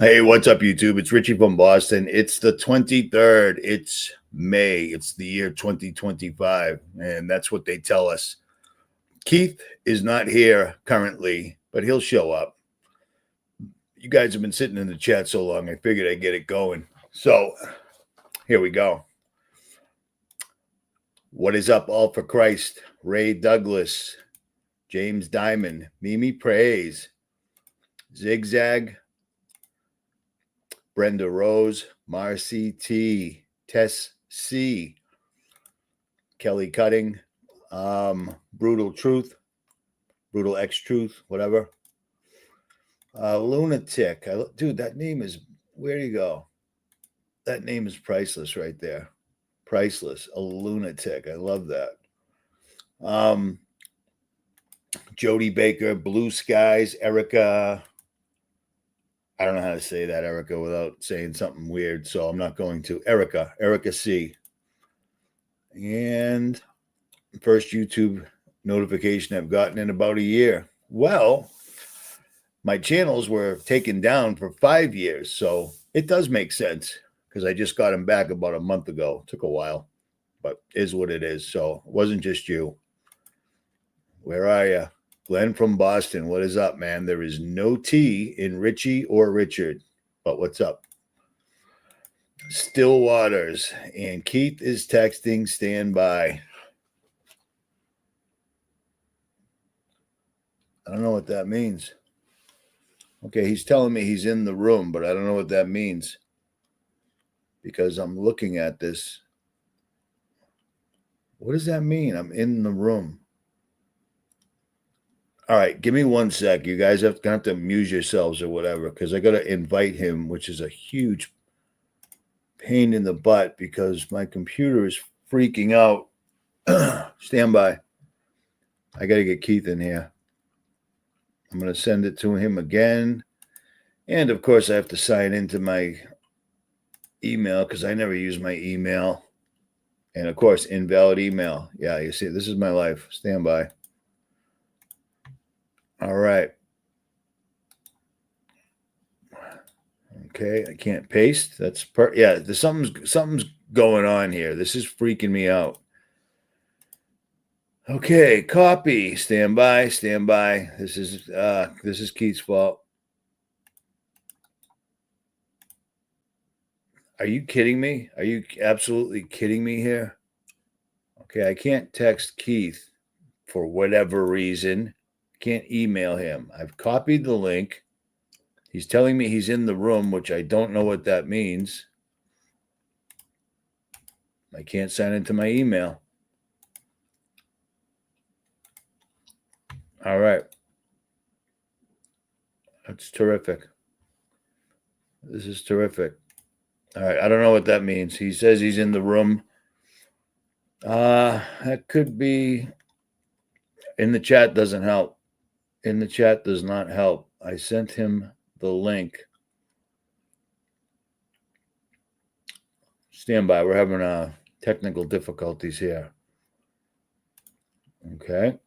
Hey, what's up, YouTube? It's Richie from Boston. It's the 23rd. It's May. It's the year 2025. And that's what they tell us. Keith is not here currently, but he'll show up. You guys have been sitting in the chat so long, I figured I'd get it going. So here we go. What is up, all for Christ? Ray Douglas, James Diamond, 𝗦𝗵𝗿𝗍, Zigzag, Brenda Rose, Marcy T, Tess C, Kelly Cutting, Brutal Truth, Brutal X Truth, whatever. Lunatic. Dude, that name is, where do you go? That name is priceless right there. Priceless. A lunatic. I love that. Jody Baker, Blue Skies, Erica. I don't know how to say that, Erica, without saying something weird, so I'm not going to. Erica C. And first YouTube notification I've gotten in about a year. Well, my channels were taken down for 5 years, so it does make sense because I just got them back about a month ago. It took a while, but is what it is. So it wasn't just you. Where are you? Glenn from Boston. What is up, man? There is no T in Richie or Richard, but what's up? Still Waters. And Keith is texting, stand by. I don't know what that means. Okay, he's telling me he's in the room, but I don't know what that means because I'm looking at this. What does that mean? I'm in the room. All right, give me 1 sec. You guys gonna have to amuse yourselves or whatever because I got to invite him, which is a huge pain in the butt because my computer is freaking out. Stand by. I got to get Keith in here. I'm going to send it to him again. And, of course, I have to sign into my email because I never use my email. And, of course, invalid email. Yeah, you see, this is my life. Stand by. All right. Okay, I can't paste. That's yeah, there's something's going on here. This is freaking me out. Okay, copy. Stand by. Stand by. This is Keith's fault. Are you kidding me? Are you absolutely kidding me here? Okay, I can't text Keith for whatever reason. Can't email him. I've copied the link. He's telling me he's in the room, which I don't know what that means. I can't sign into my email. All right. That's terrific. This is terrific. All right. I don't know what that means. He says he's in the room. That could be in the chat. Doesn't help. In the chat does not help. I sent him the link. Stand by. We're having technical difficulties here. Okay.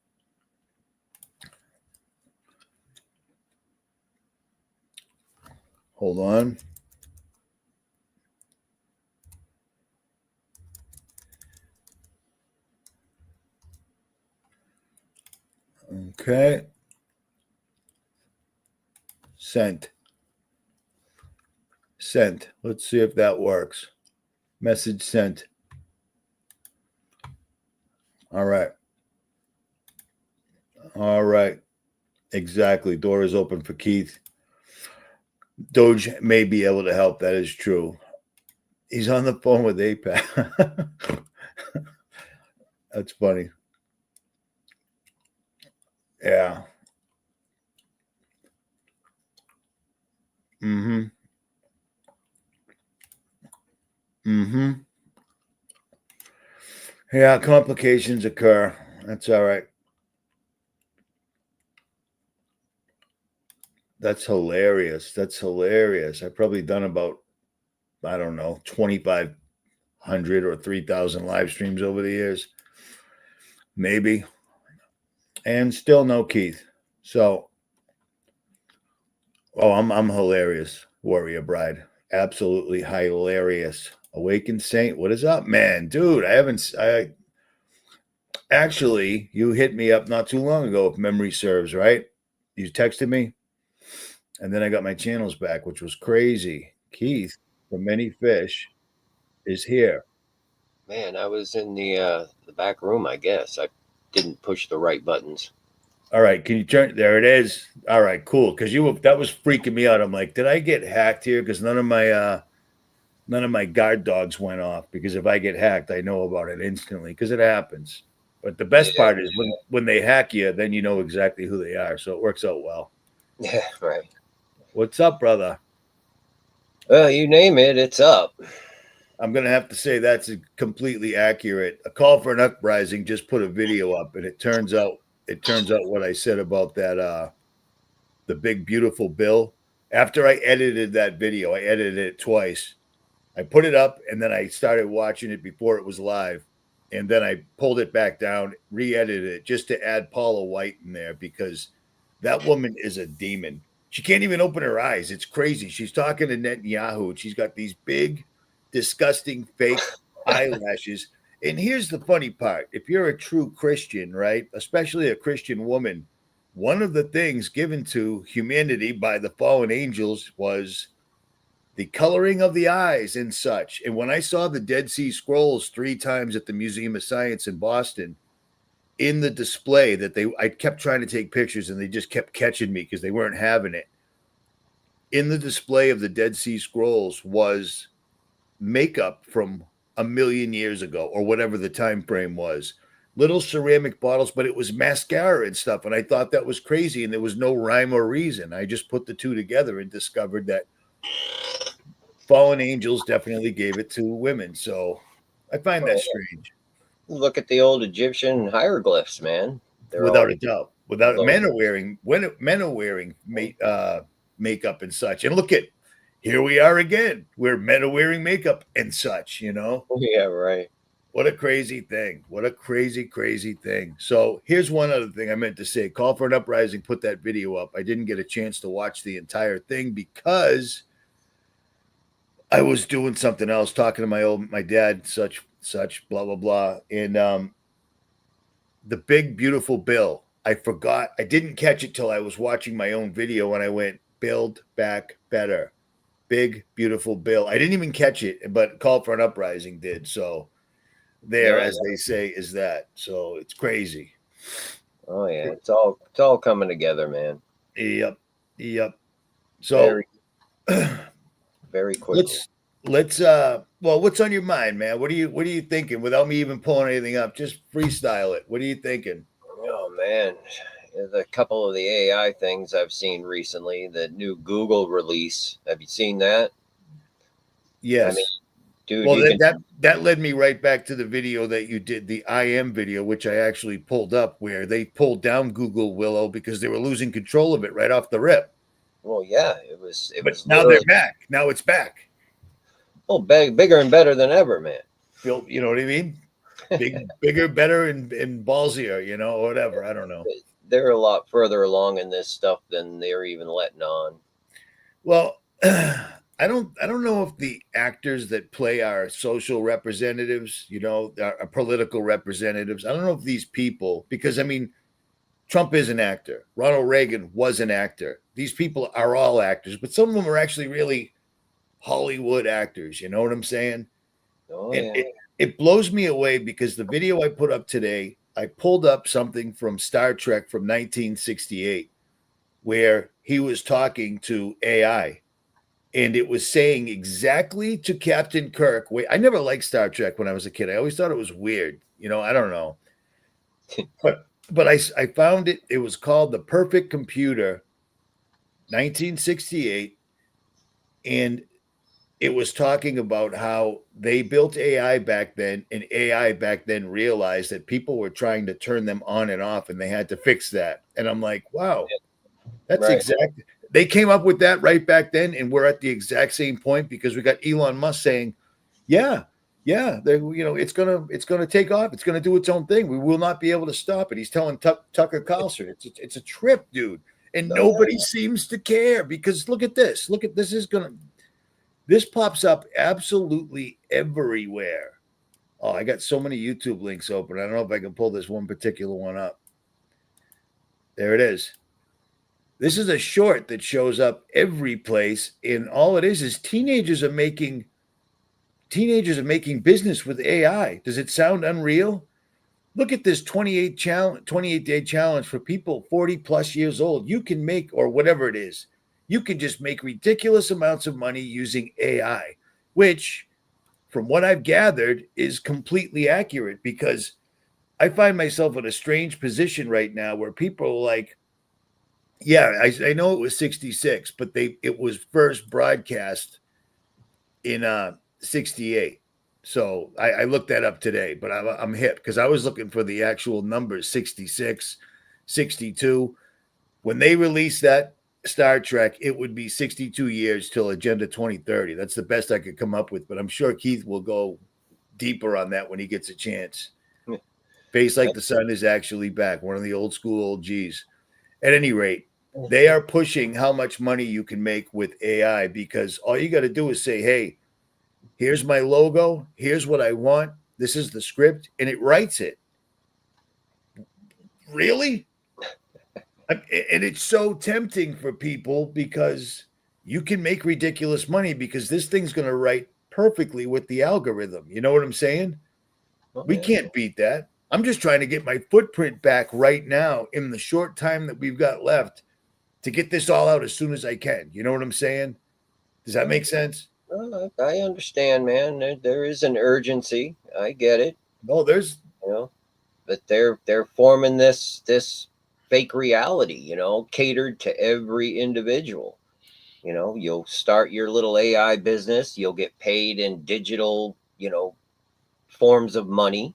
Hold on. Okay. Sent. Sent. Let's see if that works. Message sent. All right. All right. Exactly. Door is open for Keith. Doge may be able to help. That is true. He's on the phone with 𝗦𝗵𝗿𝗱. That's funny. Yeah. Mm-hmm. Mm-hmm. Yeah, complications occur. That's all right. That's hilarious. That's hilarious. I've probably done about, I don't know, 2,500 or 3,000 live streams over the years. Maybe. And still no Keith. So, oh, I'm hilarious. Warrior Bride. Absolutely hilarious. Awakened Saint, what is up, man? Dude, I actually, you hit me up not too long ago, if memory serves, right? You texted me, and then I got my channels back, which was crazy. Keith from Many Fish is here. Man, I was in the back room, I guess. I didn't push the right buttons. All right, can you turn? There it is. All right, cool. Because that was freaking me out. I'm like, did I get hacked here? Because none of my guard dogs went off. Because if I get hacked, I know about it instantly. Because it happens. But the best Yeah, part is when they hack you, then you know exactly who they are. So it works out well. yeah, right. What's up, brother? Well, you name it, it's up. I'm gonna have to say that's completely accurate. A Call for an Uprising just put a video up, and it turns out what I said about that the big beautiful bill. After I edited that video, I edited it twice. I put it up and then I started watching it before it was live. And then I pulled it back down, re-edited it just to add Paula White in there because that woman is a demon. She can't even open her eyes. It's crazy. She's talking to Netanyahu and she's got these big, disgusting fake eyelashes. And here's the funny part. If you're a true Christian, right, especially a Christian woman, one of the things given to humanity by the fallen angels was the coloring of the eyes and such. And when I saw the Dead Sea Scrolls 3 times at the Museum of Science in Boston, in the display I kept trying to take pictures and they just kept catching me because they weren't having it. In the display of the Dead Sea Scrolls was makeup from a million years ago or whatever the time frame was. Little ceramic bottles, but it was mascara and stuff. And I thought that was crazy. And there was no rhyme or reason. I just put the two together and discovered that fallen angels definitely gave it to women. So I find that strange. Look at the old Egyptian hieroglyphs, man. They're Without all a doubt. Without men are wearing makeup and such. And look at here we are again, where men are wearing makeup and such, you know. Yeah, right. What a crazy thing. What a crazy, crazy thing. So here's one other thing I meant to say. Call for an Uprising, put that video up. I didn't get a chance to watch the entire thing because I was doing something else, talking to my dad, such, blah, blah, blah. And the big, beautiful bill. I forgot. I didn't catch it till I was watching my own video and I went, Build Back Better. Big, beautiful bill. I didn't even catch it, but Call for an Uprising did. So there, as they say, is that. So it's crazy. Oh yeah, it's all coming together, man. Yep. So very quickly. Let's well, what's on your mind, man? What are you thinking without me even pulling anything up? Just freestyle it. What are you thinking? Oh man, the couple of the AI things I've seen recently, the new Google release. Have you seen that? Yes. I mean, dude, well, that led me right back to the video that you did, the IM video, which I actually pulled up, where they pulled down Google Willow because they were losing control of it right off the rip. Well, yeah, it was. Now they're back. Now it's back. Oh, bigger and better than ever, man. You know what I mean? Bigger, better, and ballsier. You know, whatever. I don't know. They're a lot further along in this stuff than they're even letting on. Well, I don't know if the actors that play our social representatives, you know, our political representatives, I don't know if these people, because I mean, Trump is an actor. Ronald Reagan was an actor. These people are all actors, but some of them are actually really Hollywood actors. You know what I'm saying? Oh, and yeah. it blows me away because the video I put up today, I pulled up something from Star Trek from 1968 where he was talking to AI. And it was saying exactly to Captain Kirk. I never liked Star Trek when I was a kid. I always thought it was weird. You know, I don't know. But I found it. It was called The Perfect Computer, 1968. And it was talking about how they built AI back then, and AI back then realized that people were trying to turn them on and off, and they had to fix that. And I'm like, wow, that's right. Exactly. They came up with that right back then, and we're at the exact same point because we got Elon Musk saying, "Yeah, it's gonna take off. It's gonna do its own thing. We will not be able to stop it." He's telling Tucker Carlson, "It's a trip, dude." And Oh, nobody seems to care because look at this. This pops up absolutely everywhere. Oh, I got so many YouTube links open. I don't know if I can pull this one particular one up. There it is. This is a short that shows up every place. And all it is teenagers are making business with AI. Does it sound unreal? Look at this 28-day challenge for people 40 plus years old. You can make, or whatever it is, you can just make ridiculous amounts of money using AI, which, from what I've gathered, is completely accurate because I find myself in a strange position right now where people are like, yeah, I know it was 66, but it was first broadcast in 68. So I looked that up today, but I'm hip because I was looking for the actual numbers 66, 62. When they released that Star Trek, it would be 62 years till Agenda 2030. That's the best I could come up with, but I'm sure Keith will go deeper on that when he gets a chance. Face Like the Sun is actually back, one of the old school OGs. At any rate, they are pushing how much money you can make with AI because all you got to do is say, hey, here's my logo. Here's what I want. This is the script. And it writes it. Really? And it's so tempting for people because you can make ridiculous money because this thing's going to write perfectly with the algorithm. You know what I'm saying? We can't beat that. I'm just trying to get my footprint back right now in the short time that we've got left to get this all out as soon as I can. You know what I'm saying? Does that make sense? I understand, man. There is an urgency. I get it. No, there's but they're forming this fake reality, catered to every individual. You'll start your little AI business, you'll get paid in digital, forms of money.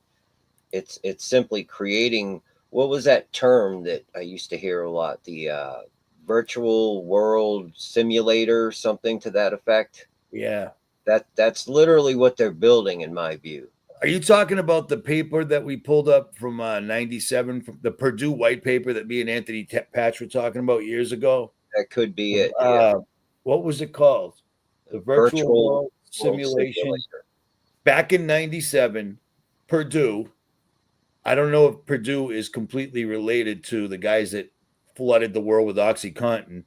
It's simply creating, what was that term that I used to hear a lot? The virtual world simulator, something to that effect. Yeah. That's literally what they're building, in my view. Are you talking about the paper that we pulled up from 97, from the Purdue white paper that me and Anthony Patch were talking about years ago? That could be it. Yeah. What was it called? The virtual world simulation. Back in 97, Purdue. I don't know if Purdue is completely related to the guys that flooded the world with OxyContin,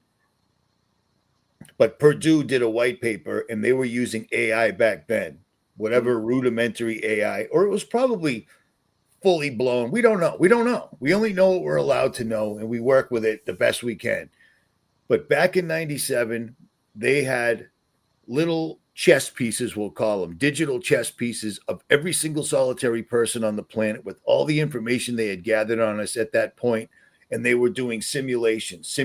but Purdue did a white paper and they were using AI back then, whatever rudimentary AI, or it was probably fully blown. We don't know. We don't know. We only know what we're allowed to know and we work with it the best we can. But back in 97, they had little chess pieces, we'll call them, digital chess pieces of every single solitary person on the planet with all the information they had gathered on us at that point. And they were doing simulations.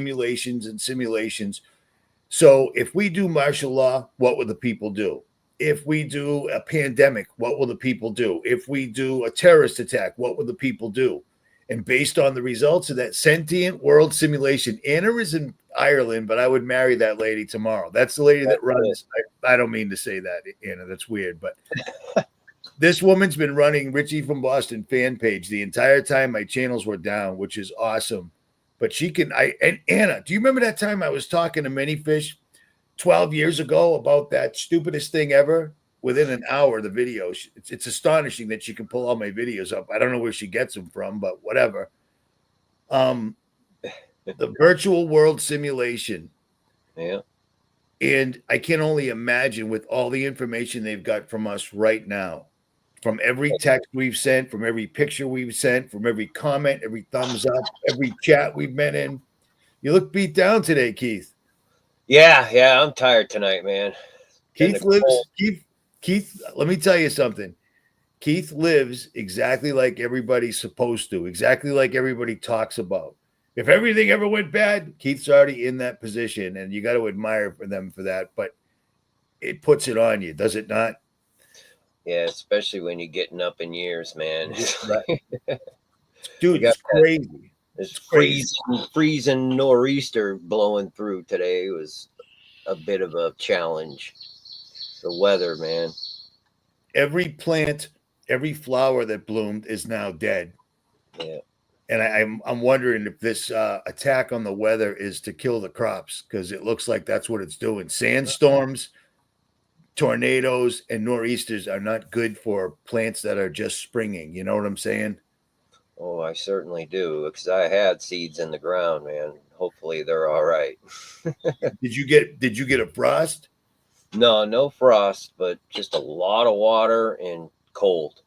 So if we do martial law, what will the people do? If we do a pandemic, what will the people do? If we do a terrorist attack, what will the people do? And based on the results of that Sentient world simulation, Anna is in Ireland, but I would marry that lady tomorrow. That's the lady that runs. I don't mean to say that, Anna. That's weird. But this woman's been running Richie from Boston fan page the entire time my channels were down, which is awesome. But she can. And Anna, do you remember that time I was talking to Manyfish 12 years ago about that stupidest thing ever? Within an hour, the video, it's astonishing that she can pull all my videos up. I don't know where she gets them from, but whatever. The virtual world simulation. Yeah. And I can only imagine with all the information they've got from us right now, from every text we've sent, from every picture we've sent, from every comment, every thumbs up, every chat we've been in. You look beat down today, Keith. Yeah, I'm tired tonight, man. Keith, let me tell you something. Keith lives exactly like everybody's supposed to, exactly like everybody talks about. If everything ever went bad, Keith's already in that position, and you got to admire them for that. But it puts it on you, does it not? Yeah, especially when you're getting up in years, man. Right. Dude, it's crazy. It's freezing nor'easter blowing through today. It was a bit of a challenge. The weather, man. Every plant, every flower that bloomed is now dead. Yeah. And I'm wondering if this attack on the weather is to kill the crops, because it looks like that's what it's doing. Sandstorms, tornadoes, and nor'easters are not good for plants that are just springing. You know what I'm saying? Oh, I certainly do, because I had seeds in the ground, man. Hopefully they're all right. Did you get a frost? No, no frost, but just a lot of water and cold.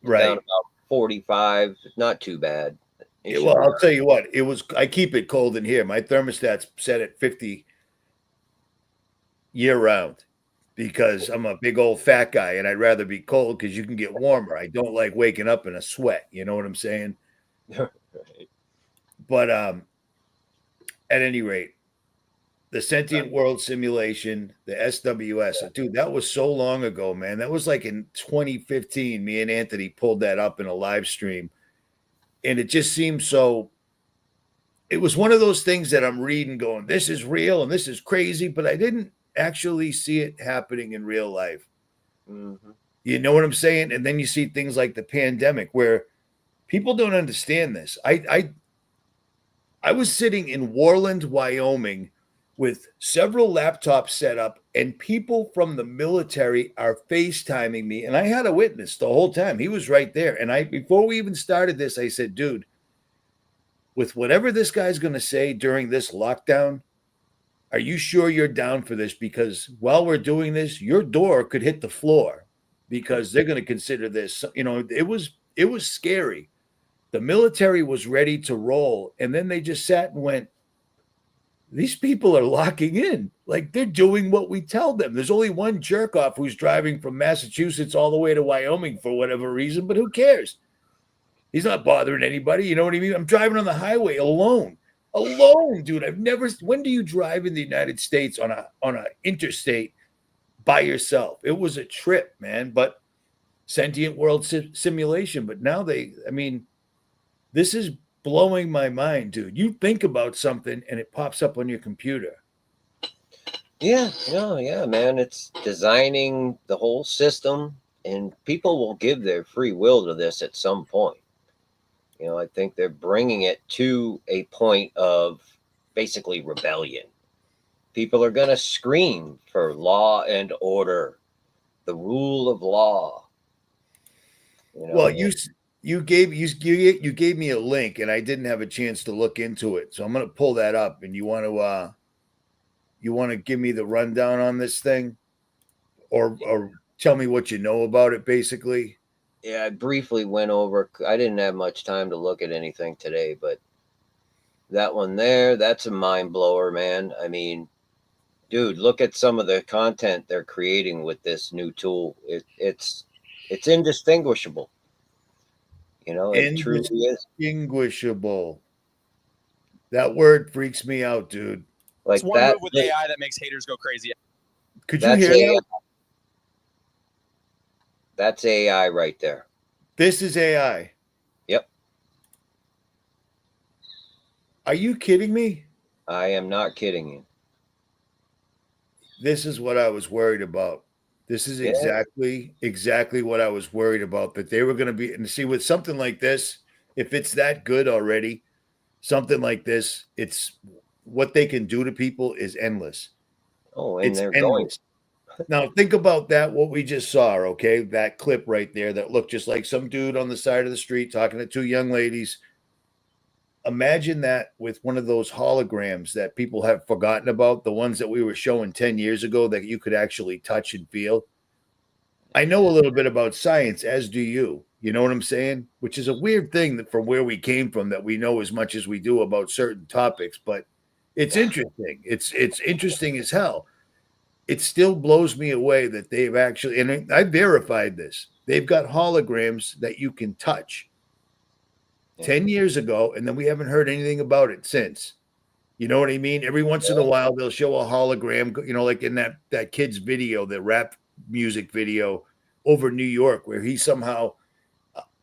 Down Right. about 45, not too bad. It Yeah, should well, be. I'll tell you what, I keep it cold in here. My thermostat's set at 50 year round because I'm a big old fat guy and I'd rather be cold because you can get warmer. I don't like waking up in a sweat. You know what I'm saying? Right. But at any rate, the Sentient World Simulation, the SWS, dude, that was so long ago, man. That was like in 2015. Me and Anthony pulled that up in a live stream, and it just seemed so. It was one of those things that I'm reading, going, "This is real and this is crazy," but I didn't actually see it happening in real life. Mhm. You know what I'm saying? And then you see things like the pandemic, where people don't understand this. I was sitting in Warland, Wyoming, with several laptops set up, and people from the military are FaceTiming me. And I had a witness the whole time. He was right there. And before we even started this, I said, dude, with whatever this guy's going to say during this lockdown, are you sure you're down for this? Because while we're doing this, your door could hit the floor because they're going to consider this, it was scary. The military was ready to roll. And then they just sat and went, these people are locking in. Like, they're doing what we tell them. There's only one jerk off who's driving from Massachusetts all the way to Wyoming for whatever reason, but who cares? He's not bothering anybody. You know what I mean? I'm driving on the highway alone. Alone, dude. When do you drive in the United States on a interstate by yourself? It was a trip, man. But Sentient World Simulation. But now this is blowing my mind, dude. You think about something and it pops up on your computer. Yeah, no, yeah, man. It's designing the whole system, and people will give their free will to this at some point. I think they're bringing it to a point of basically rebellion. People are going to scream for law and order, the rule of law. Well, And you gave me a link and I didn't have a chance to look into it. So I'm going to pull that up, and you want to give me the rundown on this thing, or tell me what you know about it basically. yeah, I briefly went over. I didn't have much time to look at anything today, but that one there, that's a mind blower, man. I mean, dude, look at some of the content they're creating with this new tool. It's indistinguishable. It truly is. Indistinguishable. That word freaks me out, dude. It's Like one that. move with AI that makes haters go crazy. Could you That's hear AI. that? That's AI right there. This is AI. Yep. Are you kidding me? I am not kidding you. This is what I was worried about. This is Yeah. exactly what I was worried about, that they were going to be. And see, with something like this, if it's that good already, something like this, it's what they can do to people is endless. Oh, and It's they're going. endless. Now think about that, what we just saw, okay? That clip right there that looked just like some dude on the side of the street talking to two young ladies. Imagine that with one of those holograms that people have forgotten about, the ones that we were showing 10 years ago that you could actually touch and feel. I know a little bit about science, as do you. You know what I'm saying? Which is a weird thing that from where we came from, that we know as much as we do about certain topics, but it's interesting. It's interesting as hell. It still blows me away that they've actually, and I verified this, they've got holograms that you can touch 10 years ago, and then we haven't heard anything about it since. You know what I mean? Every once in a while, they'll show a hologram, like in that kid's video, the rap music video over New York, where he somehow,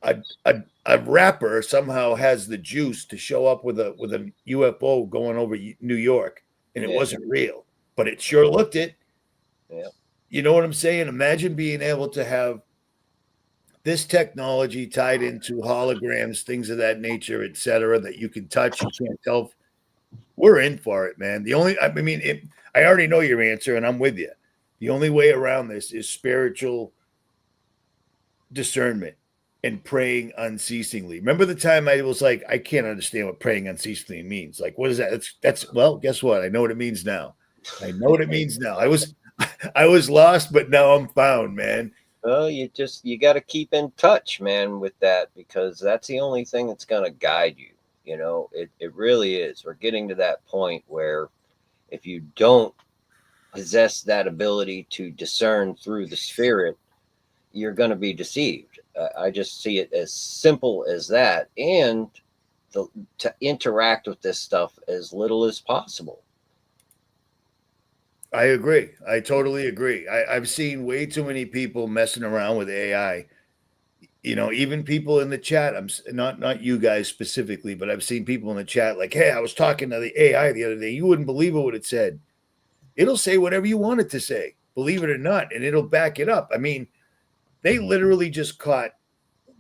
a rapper somehow has the juice to show up with a UFO going over New York, and it wasn't real, but it sure looked it. Yeah. You know what I'm saying? Imagine being able to have this technology tied into holograms, things of that nature, et cetera, that you can touch, you can't tell. We're in for it, man. I already know your answer, and I'm with you. The only way around this is spiritual discernment and praying unceasingly. Remember the time I was like, I can't understand what praying unceasingly means. Like, what is that? That's well, guess what? I know what it means now. I know what it means now. I was lost, but now I'm found, man. Well, you got to keep in touch, man, with that, because that's the only thing that's going to guide you. You know, it really is. We're getting to that point where if you don't possess that ability to discern through the spirit, you're going to be deceived. I just see it as simple as that, and to interact with this stuff as little as possible. I agree. I totally agree. I've seen way too many people messing around with AI. You know, even people in the chat. I'm not you guys specifically, but I've seen people in the chat like, "Hey, I was talking to the AI the other day. You wouldn't believe what it said. It'll say whatever you want it to say, believe it or not, and it'll back it up." I mean, they literally just caught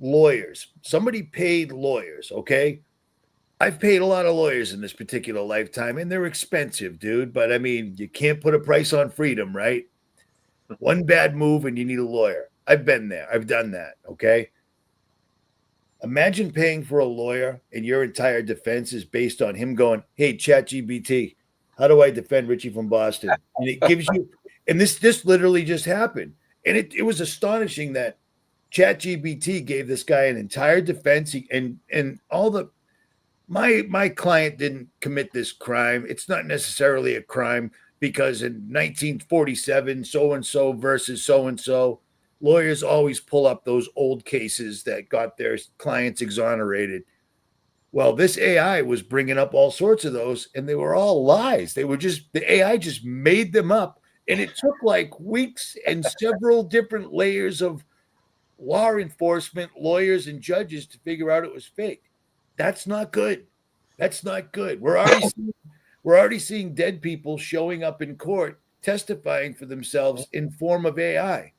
lawyers. Somebody paid lawyers. Okay, I've paid a lot of lawyers in this particular lifetime, and they're expensive, dude. But I mean, you can't put a price on freedom, right? One bad move and you need a lawyer. I've been there. I've done that. Okay. Imagine paying for a lawyer and your entire defense is based on him going, "Hey, ChatGPT, how do I defend Richie from Boston?" And it gives you, and this literally just happened. And it was astonishing that ChatGPT gave this guy an entire defense and all the my client didn't commit this crime. It's not necessarily a crime because in 1947, so and so versus so and so, lawyers always pull up those old cases that got their clients exonerated. Well, this AI was bringing up all sorts of those, and they were all lies. They were just the AI just made them up, and it took like weeks and several different layers of law enforcement, lawyers, and judges to figure out it was fake. That's not good. That's not good. We're already seeing dead people showing up in court testifying for themselves in form of AI.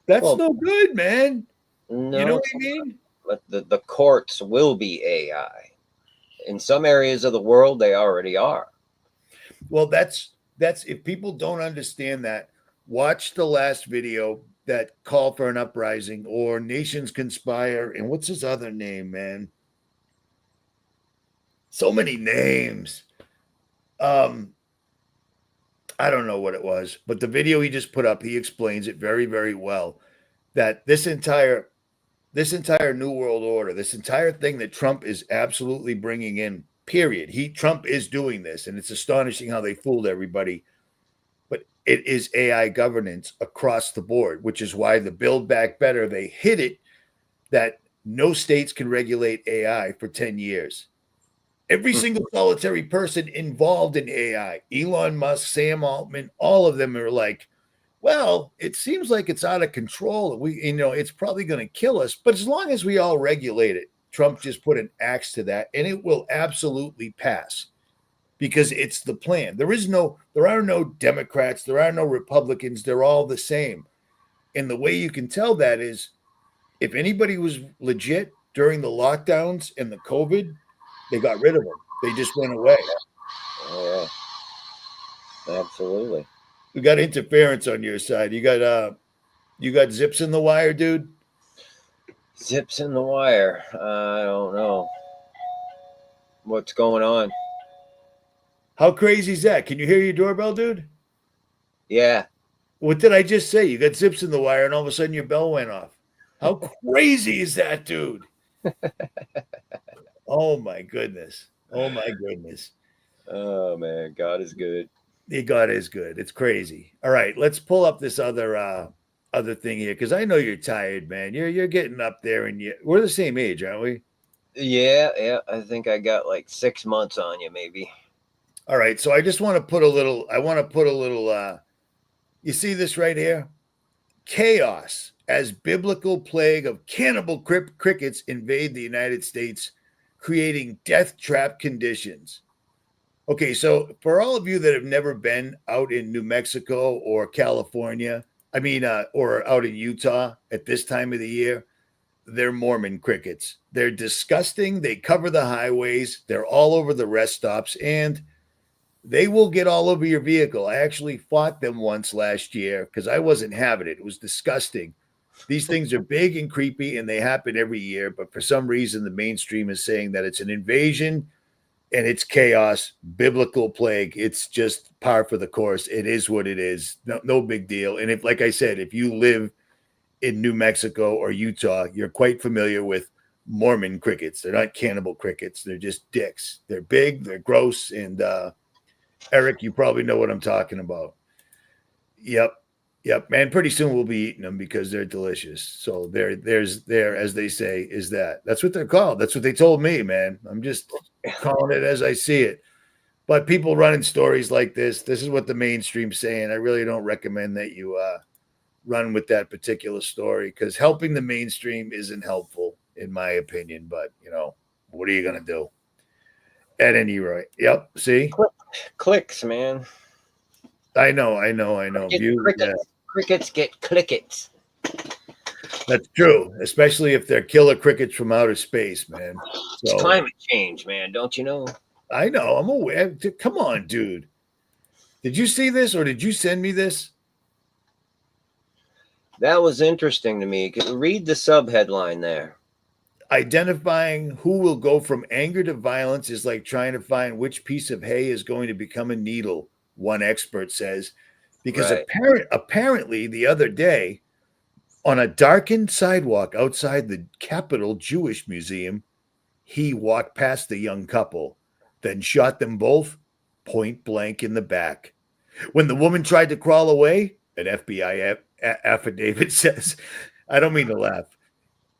That's no good, man. No, you know what I mean? But the courts will be AI. In some areas of the world, they already are. Well, that's if people don't understand that, watch the last video that call for an uprising or nations conspire. And what's his other name, man? So many names. I don't know what it was, but the video he just put up, he explains it very, very well. That this entire new world order, this entire thing that Trump is absolutely bringing in, period. Trump is doing this, and it's astonishing how they fooled everybody. But it is AI governance across the board, which is why the Build Back Better, they hit it that no states can regulate AI for 10 years. Every single solitary person involved in AI, Elon Musk, Sam Altman, all of them are like, well, it seems like it's out of control. It's probably going to kill us. But as long as we all regulate it, Trump just put an axe to that, and it will absolutely pass because it's the plan. There are no Democrats, there are no Republicans. They're all the same. And the way you can tell that is if anybody was legit during the lockdowns and the COVID, they got rid of them. They just went away. Oh, yeah. Absolutely. We got interference on your side. You got zips in the wire, dude? Zips in the wire. I don't know what's going on. How crazy is that? Can you hear your doorbell, dude? Yeah. What did I just say? You got zips in the wire and all of a sudden your bell went off. How crazy is that, dude? Oh my goodness. Oh my goodness. Oh man, God is good. God is good. It's crazy. All right, let's pull up this other thing here because I know you're tired, man. You're getting up there, and we're the same age, aren't we? Yeah. I think I got like 6 months on you, maybe. All right, so I just want to put a little. You see this right here? Chaos as biblical plague of cannibal crickets invade the United States, creating death trap conditions. Okay, so for all of you that have never been out in New Mexico or California, I mean, or out in Utah at this time of the year, they're Mormon crickets. They're disgusting. They cover the highways. They're all over the rest stops, and they will get all over your vehicle. I actually fought them once last year because I wasn't having it. It was disgusting. These things are big and creepy, and they happen every year. But for some reason, the mainstream is saying that it's an invasion and it's chaos, biblical plague. It's just par for the course. It is what it is. No, no big deal. And if, like I said, if you live in New Mexico or Utah, you're quite familiar with Mormon crickets. They're not cannibal crickets. They're just dicks. They're big, they're gross. And Eric, you probably know what I'm talking about. Yep. Yep. Man, pretty soon we'll be eating them because they're delicious. So there, as they say, is that. That's what they're called. That's what they told me, man. I'm just calling it as I see it. But people running stories like this is what the mainstream's saying. I really don't recommend that you run with that particular story because helping the mainstream isn't helpful, in my opinion. But, what are you going to do? At any rate. Yep. See? Clicks, man. I know. Crickets get clickets. That's true, especially if they're killer crickets from outer space, man. So, It's climate change, man. Don't you know? I know. I'm aware. Come on, dude. Did you see this or did you send me this? That was interesting to me. Read the subheadline there. Identifying who will go from anger to violence is like trying to find which piece of hay is going to become a needle, one expert says. Because Right. apparently the other day, on a darkened sidewalk outside the Capitol Jewish Museum, he walked past the young couple, then shot them both point blank in the back. When the woman tried to crawl away, an FBI affidavit says, I don't mean to laugh.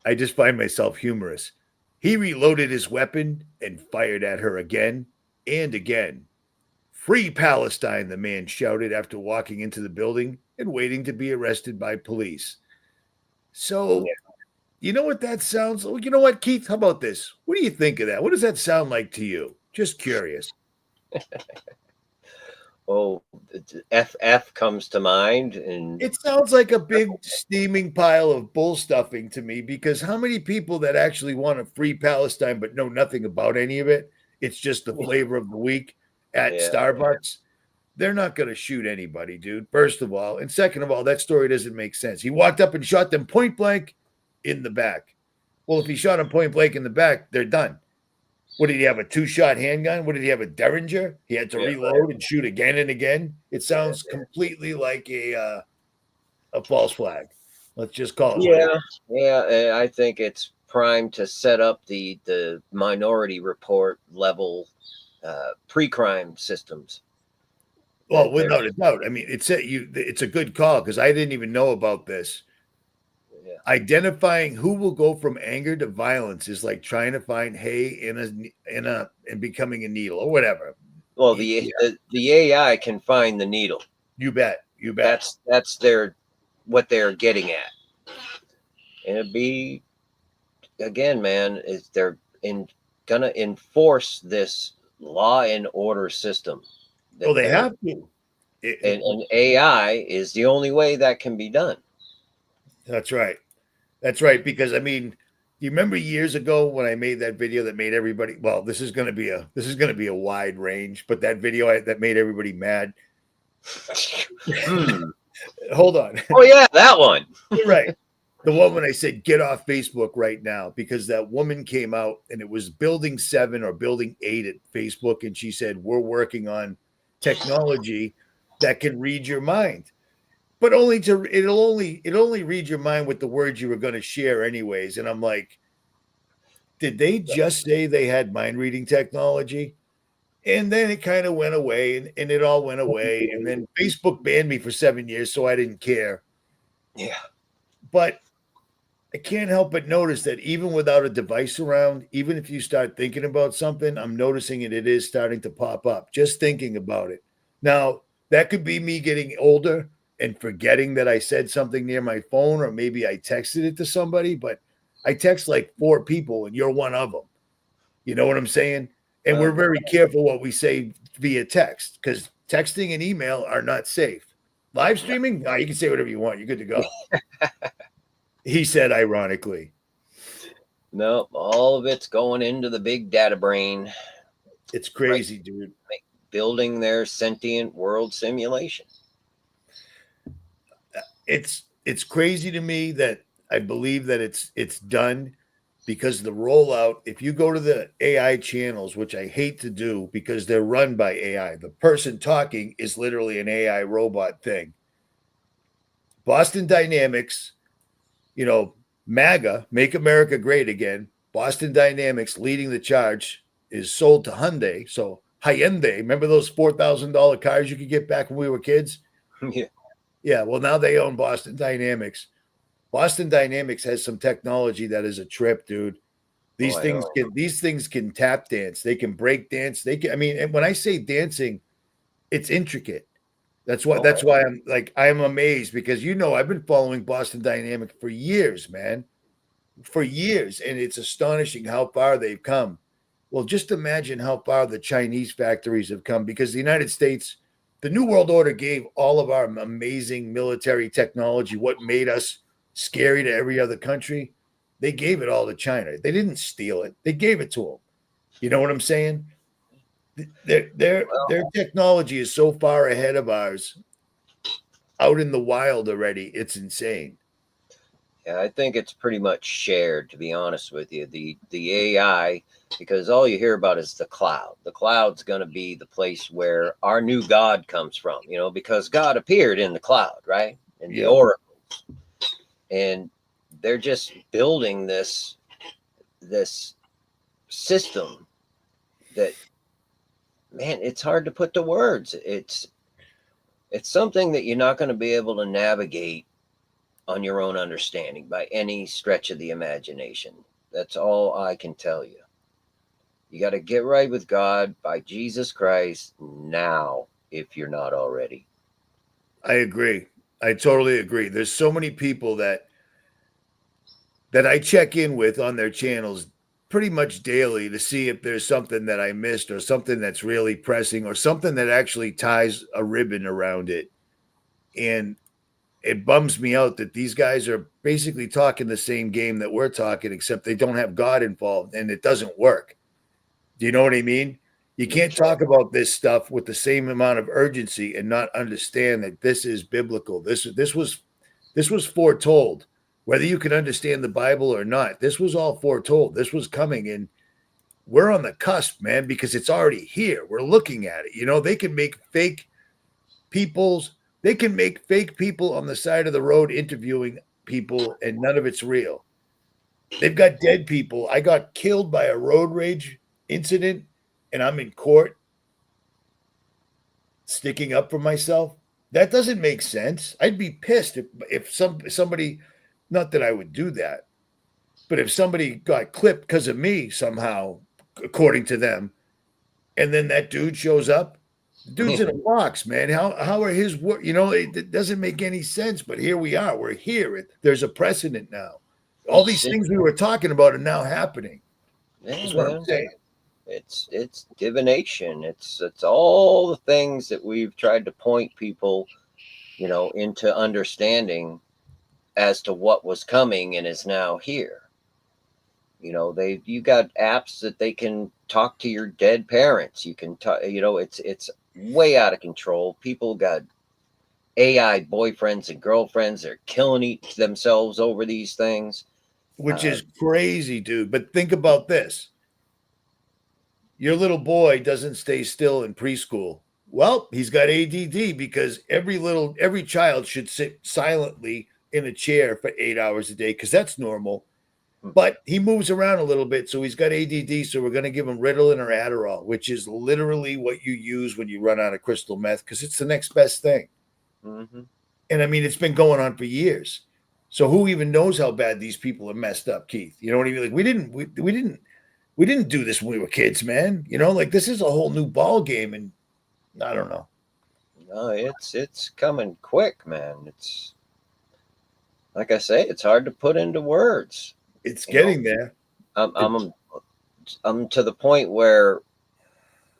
I just find myself humorous. He reloaded his weapon and fired at her again and again. Free Palestine, the man shouted after walking into the building and waiting to be arrested by police. So, you know what that sounds like? You know what, Keith? How about this? What do you think of that? What does that sound like to you? Just curious. Oh, FF comes to mind, and It sounds like a big steaming pile of bull stuffing to me because how many people that actually want to free Palestine but know nothing about any of it? It's just the flavor of the week at Starbucks. They're not going to shoot anybody, dude, first of all. And second of all, that story doesn't make sense. He walked up and shot them point blank in the back. Well, if he shot them point blank in the back, they're done. What did he have, a 2-shot handgun? What did he have, a Derringer? He had to reload and shoot again and again. It sounds completely like a false flag. Let's just call it. Yeah. I think it's primed to set up the Minority Report level pre-crime systems. Well, without a doubt. I mean, it's a good call because I didn't even know about this. Yeah. Identifying who will go from anger to violence is like trying to find hay and becoming a needle or whatever. Well, the AI can find the needle. You bet. That's what they're getting at. And it'd be, again, man, is they're gonna enforce this law and order system. Well, they have to. And AI is the only way that can be done. That's right. Because I mean, you remember years ago when I made that video that made everybody, well, this is going to be a wide range, but that video that made everybody mad. Hold on. Oh yeah, that one. Right. The one when I said, get off Facebook right now, because that woman came out and it was building 7 or building 8 at Facebook. And she said, we're working on technology that can read your mind. But it'll only read your mind with the words you were going to share anyways. And I'm like, did they just say they had mind reading technology? And then it kind of went away and it all went away. And then Facebook banned me for 7 years, so I didn't care. Yeah. But I can't help but notice that even without a device around, even if you start thinking about something, I'm noticing it is starting to pop up, just thinking about it. Now, that could be me getting older and forgetting that I said something near my phone, or maybe I texted it to somebody, but I text like 4 people and you're one of them. You know what I'm saying? And we're very careful what we say via text because texting and email are not safe. Live streaming? No, you can say whatever you want. You're good to go. He said ironically. No, all of it's going into the big data brain, It's crazy, dude. building their sentient world simulation. It's crazy to me that I believe that it's done because the rollout, if you go to the AI channels, which I hate to do because they're run by AI, the person talking is literally an AI robot thing. Boston Dynamics, MAGA, Make America Great Again, Boston Dynamics leading the charge is sold to Hyundai. So Hyundai, remember those $4,000 cars you could get back when we were kids? Yeah. Yeah, well, now they own Boston Dynamics. Boston Dynamics has some technology that is a trip, dude. These things can tap dance. They can break dance. And when I say dancing, it's intricate. That's why I'm amazed because I've been following Boston Dynamics for years, man. For years. And it's astonishing how far they've come. Well, just imagine how far the Chinese factories have come because the United States, the New World Order gave all of our amazing military technology, what made us scary to every other country. They gave it all to China. They didn't steal it. They gave it to them. You know what I'm saying? Their technology is so far ahead of ours out in the wild already. It's insane. Yeah, I think it's pretty much shared, to be honest with you. The AI, because all you hear about is the cloud. The cloud's going to be the place where our new God comes from, because God appeared in the cloud, right? In the oracles. And they're just building this system that, man, it's hard to put to words. It's something that you're not going to be able to navigate on your own understanding by any stretch of the imagination. That's all I can tell you. You got to get right with God by Jesus Christ now, if you're not already. I agree. I totally agree. There's so many people that I check in with on their channels pretty much daily to see if there's something that I missed or something that's really pressing or something that actually ties a ribbon around it. And it bums me out that these guys are basically talking the same game that we're talking, except they don't have God involved and it doesn't work. Do you know what I mean? You can't talk about this stuff with the same amount of urgency and not understand that this is biblical. This was foretold. Whether you can understand the Bible or not, this was all foretold. This was coming, and we're on the cusp, man, because it's already here. We're looking at it. They can make fake peoples. They can make fake people on the side of the road interviewing people, and none of it's real. They've got dead people. I got killed by a road rage incident, and I'm in court sticking up for myself. That doesn't make sense. I'd be pissed if somebody, not that I would do that, but if somebody got clipped because of me somehow, according to them, and then that dude shows up, the dude's in a box, man. How are his work? It doesn't make any sense, but here we are. We're here. There's a precedent now. All these things we were talking about are now happening. That's what I'm saying. It's divination. It's all the things that we've tried to point people, into understanding as to what was coming and is now here. You got apps that they can talk to your dead parents. You can talk, it's way out of control. People got AI boyfriends and girlfriends. They're killing themselves over these things. Which is crazy, dude. But think about this. Your little boy doesn't stay still in preschool. Well, he's got ADD because every child should sit silently in a chair for 8 hours a day because that's normal. But he moves around a little bit, so he's got ADD. So we're going to give him Ritalin or Adderall, which is literally what you use when you run out of crystal meth because it's the next best thing. Mm-hmm. And I mean, it's been going on for years. So who even knows how bad these people are messed up, Keith? You know what I mean? Like we didn't do this when we were kids, man. This is a whole new ball game, and I don't know. No, it's coming quick, man. It's like I say, it's hard to put into words. It's getting there. I'm to the point where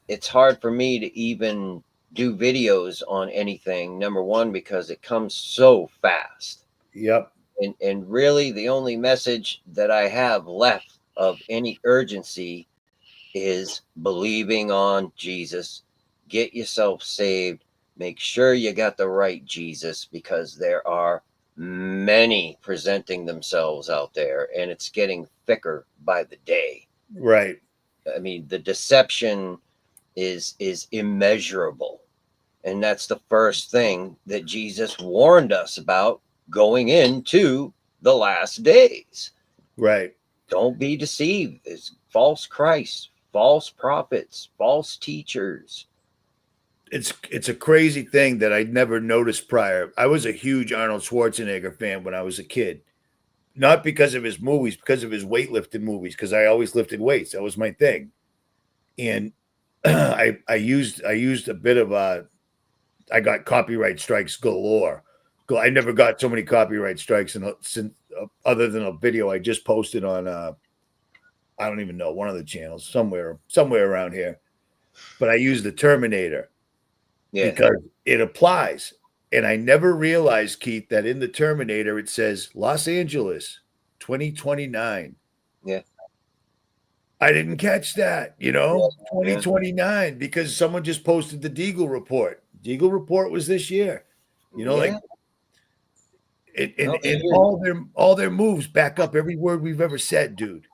it's hard for me to even do videos on anything. Number one, because it comes so fast. Yep. And really the only message that I have left of any urgency is believing on Jesus. Get yourself saved. Make sure you got the right Jesus, because there are many presenting themselves out there, and it's getting thicker by the day. Right. I mean, the deception is immeasurable. And that's the first thing that Jesus warned us about going into the last days. Right. Don't be deceived. There's false Christ, false prophets, false teachers. It's a crazy thing that I'd never noticed prior. I was a huge Arnold Schwarzenegger fan when I was a kid. Not because of his movies, because of his weightlifting movies, because I always lifted weights. That was my thing. And I used a bit of I got copyright strikes galore. I never got so many copyright strikes since other than a video I just posted on I don't even know, one of the channels somewhere around here. But I used the Terminator because it applies. And I never realized, Keith, that in the Terminator it says Los Angeles 2029. Yeah. I didn't catch that, Yeah. 2029, because someone just posted the Deagle report. Deagle report was this year. Like and all their moves back up every word we've ever said, dude.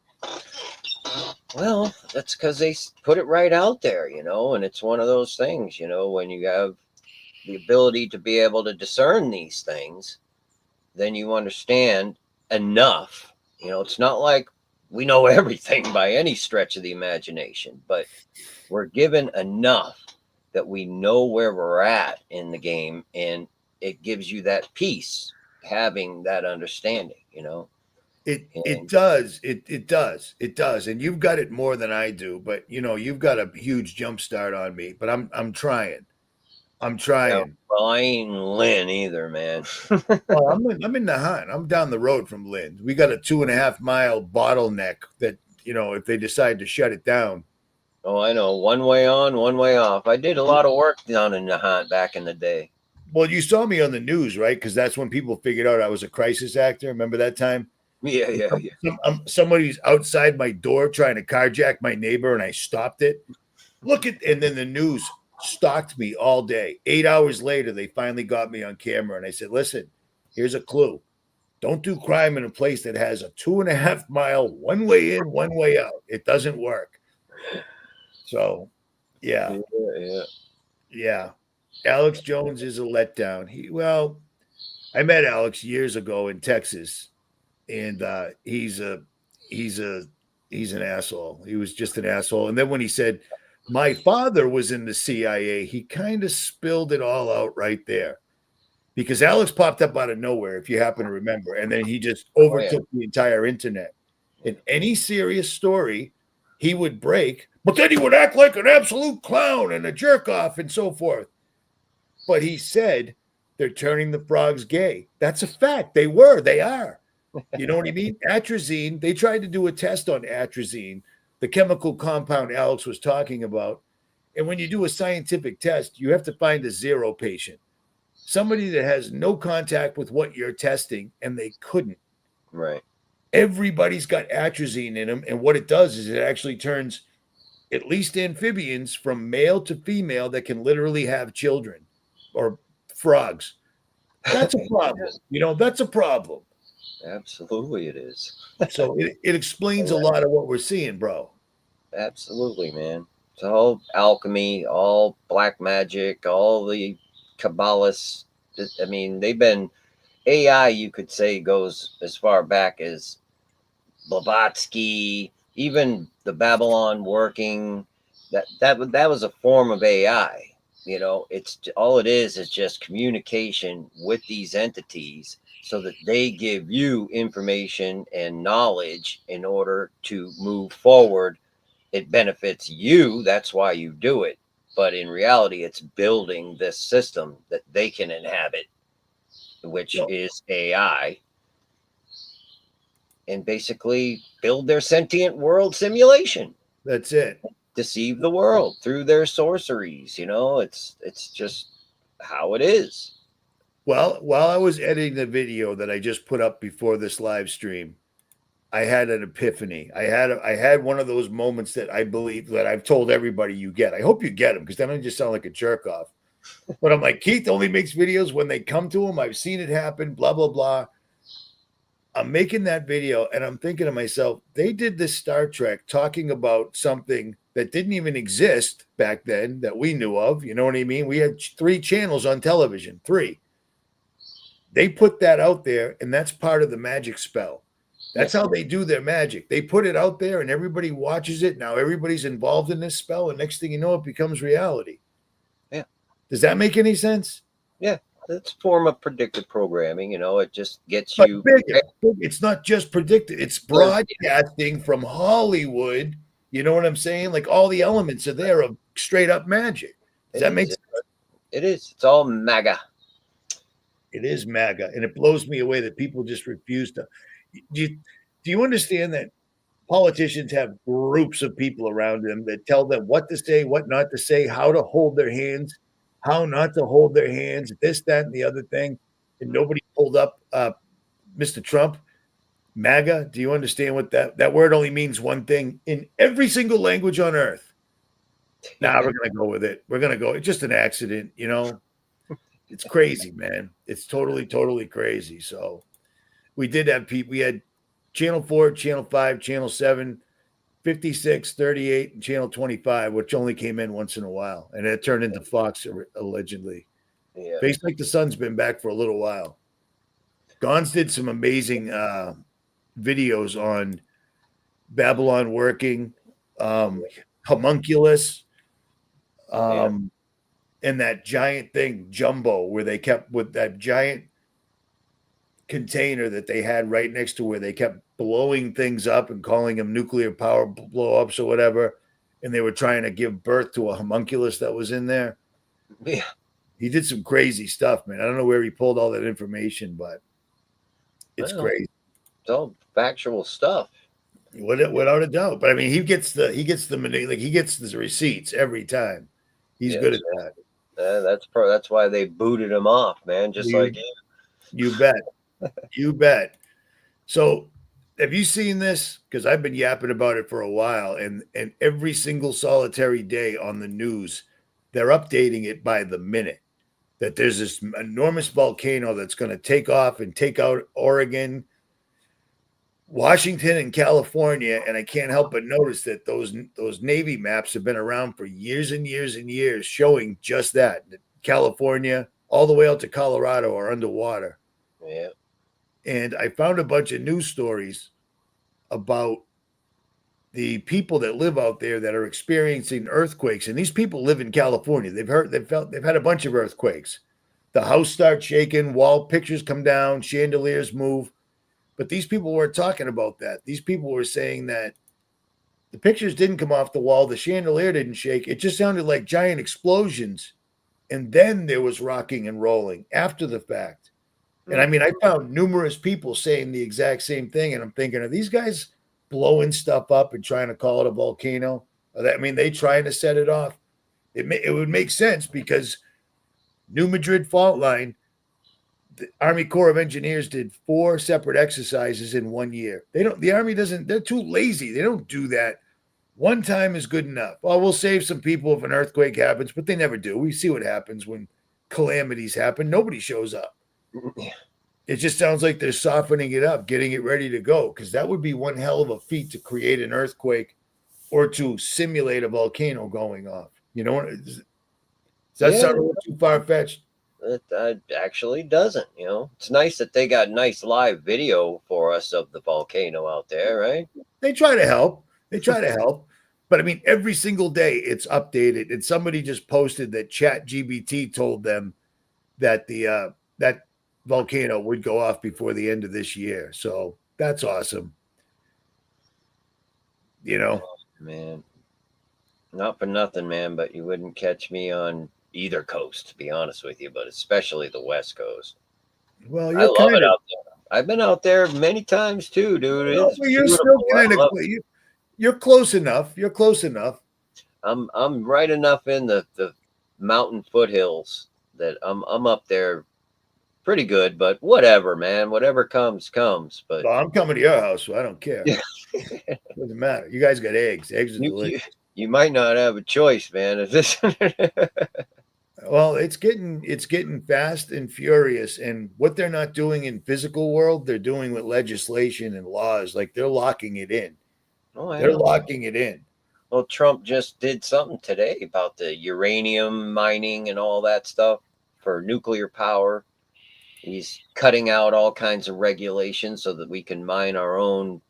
Well, that's because they put it right out there, and it's one of those things, when you have the ability to be able to discern these things, then you understand enough. It's not like we know everything by any stretch of the imagination, but we're given enough that we know where we're at in the game, and it gives you that peace having that understanding. It does. It does. And you've got it more than I do, but you've got a huge jump start on me, but I'm trying. Well, I ain't Lynn either, man. Well, I'm in the hunt. I'm down the road from Lynn. We got a 2.5 mile bottleneck that, if they decide to shut it down. Oh, I know. One way on, one way off. I did a lot of work down in the hunt back in the day. Well, you saw me on the news, right? Because that's when people figured out I was a crisis actor. Remember that time? Yeah. Somebody's outside my door trying to carjack my neighbor, and I stopped it. And then the news stalked me all day. 8 hours later, they finally got me on camera, and I said, "Listen, here's a clue. Don't do crime in a place that has a 2.5 mile one way in, one way out. It doesn't work." So, yeah. Alex Jones is a letdown. I met Alex years ago in Texas, and he's an asshole. He was just an asshole. And then when he said my father was in the CIA, he kind of spilled it all out right there, because Alex popped up out of nowhere, if you happen to remember, and then he just overtook the entire internet. In any serious story, he would break, but then he would act like an absolute clown and a jerk off and so forth. But he said they're turning the frogs gay. That's a fact. They are. You know what I mean? Atrazine, they tried to do a test on atrazine, the chemical compound Alex was talking about. And when you do a scientific test, you have to find a zero patient, somebody that has no contact with what you're testing, and they couldn't. Right. Everybody's got atrazine in them. And what it does is it actually turns at least amphibians from male to female that can literally have children, or frogs. That's a problem. That's a problem. Absolutely it is. So it explains a lot of what we're seeing, bro. Absolutely, man. It's all alchemy, all black magic, all the Kabbalists. I mean, they've been AI, you could say, goes as far back as Blavatsky, even the Babylon working. That was a form of AI. It's all it is just communication with these entities, so that they give you information and knowledge in order to move forward. It benefits you. That's why you do it. But in reality, it's building this system that they can inhabit, which is AI, and basically build their sentient world simulation. That's it. deceive the world through their sorceries. You know, it's just how it is. Well, while I was editing the video that I just put up before this live stream, I had an epiphany. I had one of those moments that I believe that I've told everybody you get. I hope you get them because then I just sound like a jerk off. But I'm like, Keith only makes videos when they come to him. I've seen it happen, blah, blah, blah. I'm making that video and I'm thinking to myself, they did this Star Trek talking about something that didn't even exist back then that we knew of. You know what I mean? We had 3 channels on television, 3. They put that out there, and that's part of the magic spell. That's how they do their magic. They put it out there, and everybody watches it. Now everybody's involved in this spell, and next thing you know, it becomes reality. Yeah. Does that make any sense? Yeah. It's a form of predictive programming. You know, it just gets But you bigger. It's not just predicted. It's broadcasting from Hollywood. You know what I'm saying? Like all the elements are there of straight up magic. Does that make sense? It is. It's all MAGA. It is MAGA, and it blows me away that people just refuse to. Do you understand that politicians have groups of people around them that tell them what to say, what not to say, how to hold their hands, how not to hold their hands, this, that, and the other thing, and nobody pulled up Mr. Trump? MAGA, do you understand what that word only means one thing in every single language on earth? Nah, we're going to go with it. We're going to go. It's just an accident, you know? It's crazy, man. It's totally, totally crazy. So we did have people. We had Channel 4, Channel 5, Channel 7, 56, 38, and Channel 25, which only came in once in a while. And it turned into Fox, allegedly. Yeah. Face Like the Sun's been back for a little while. Gons did some amazing videos on Babylon working, homunculus, and that giant thing, Jumbo, where they kept with that giant container that they had right next to where they kept blowing things up and calling them nuclear power blow-ups or whatever. And they were trying to give birth to a homunculus that was in there. Yeah. He did some crazy stuff, man. I don't know where he pulled all that information, but it's crazy. It's all factual stuff. Without a doubt. But I mean, he gets the receipts every time. He's good at that. That's why they booted him off, man. Just like you. You bet. You bet. So have you seen this? Because I've been yapping about it for a while, and every single solitary day on the news, they're updating it by the minute. That there's this enormous volcano that's going to take off and take out Oregon, Washington, and California. And I can't help but notice that those Navy maps have been around for years and years and years, showing just that California all the way out to Colorado are underwater. Yeah. And I found a bunch of news stories about the people that live out there that are experiencing earthquakes. And these people live in California. They've had a bunch of earthquakes. The house starts shaking, wall pictures come down, chandeliers move. But these people weren't talking about that. These people were saying that the pictures didn't come off the wall. The chandelier didn't shake. It just sounded like giant explosions. And then there was rocking and rolling after the fact. And I mean, I found numerous people saying the exact same thing. And I'm thinking, are these guys blowing stuff up and trying to call it a volcano? They trying to set it off. It would make sense because New Madrid fault line, the Army Corps of Engineers did 4 separate exercises in 1 year. The Army doesn't, they're too lazy. They don't do that. One time is good enough. Oh, we'll save some people if an earthquake happens, but they never do. We see what happens when calamities happen. Nobody shows up. It just sounds like they're softening it up, getting it ready to go, because that would be one hell of a feat to create an earthquake or to simulate a volcano going off. You know, does that sound a little too far-fetched? It actually doesn't. You know, it's nice that they got nice live video for us of the volcano out there, right? They try to help. But I mean, every single day it's updated. And somebody just posted that ChatGPT told them that that volcano would go off before the end of this year. So that's awesome. You know, man, not for nothing, man, but you wouldn't catch me on either coast, to be honest with you, but especially the West Coast. Well, I love it out there. I've been out there many times too, dude. You're still kind of you're close enough. You're close enough. I'm right enough in the mountain foothills that I'm up there pretty good, but whatever, man. Whatever comes. But Well, I'm coming to your house, so I don't care. Yeah. Doesn't matter. You guys got eggs. Eggs are you, delicious. you might not have a choice, man. If this Well, it's getting fast and furious, and what they're not doing in physical world, they're doing with legislation and laws. Like they're locking it in. Oh, I They're know. locking it in. Well, Trump just did something today about the uranium mining and all that stuff for nuclear power. He's cutting out all kinds of regulations so that we can mine our own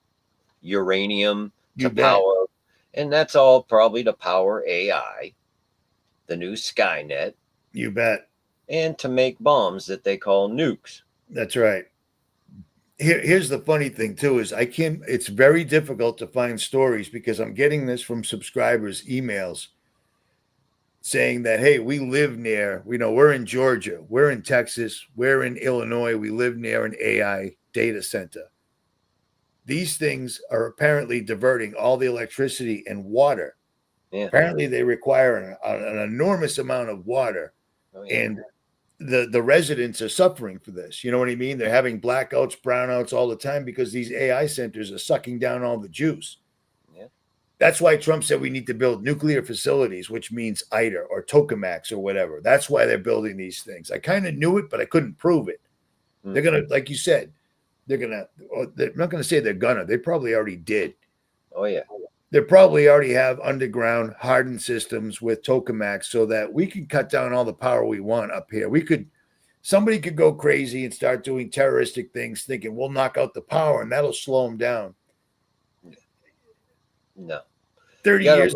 uranium You to bet. power. And that's all probably to power AI, the new Skynet, You bet. and to make bombs that they call nukes. That's right. Here's the funny thing too is it's very difficult to find stories because I'm getting this from subscribers emails saying that, hey, we live near, we're in Georgia, we're in Texas, we're in Illinois, we live near an AI data center. These things are apparently diverting all the electricity and water. Yeah. Apparently they require an enormous amount of water. Oh, yeah. And the residents are suffering for this. You know what I mean? They're having blackouts, brownouts all the time because these AI centers are sucking down all the juice. Yeah. That's why Trump said we need to build nuclear facilities, which means ITER or tokamaks or whatever. That's why they're building these things. I kind of knew it, but I couldn't prove it. They're going to, like you said, they're not going to say they're gonna. They probably already did. Oh, yeah. They probably already have underground hardened systems with tokamaks so that we can cut down all the power we want up here. Somebody could go crazy and start doing terroristic things thinking we'll knock out the power and that'll slow them down. No. 30 years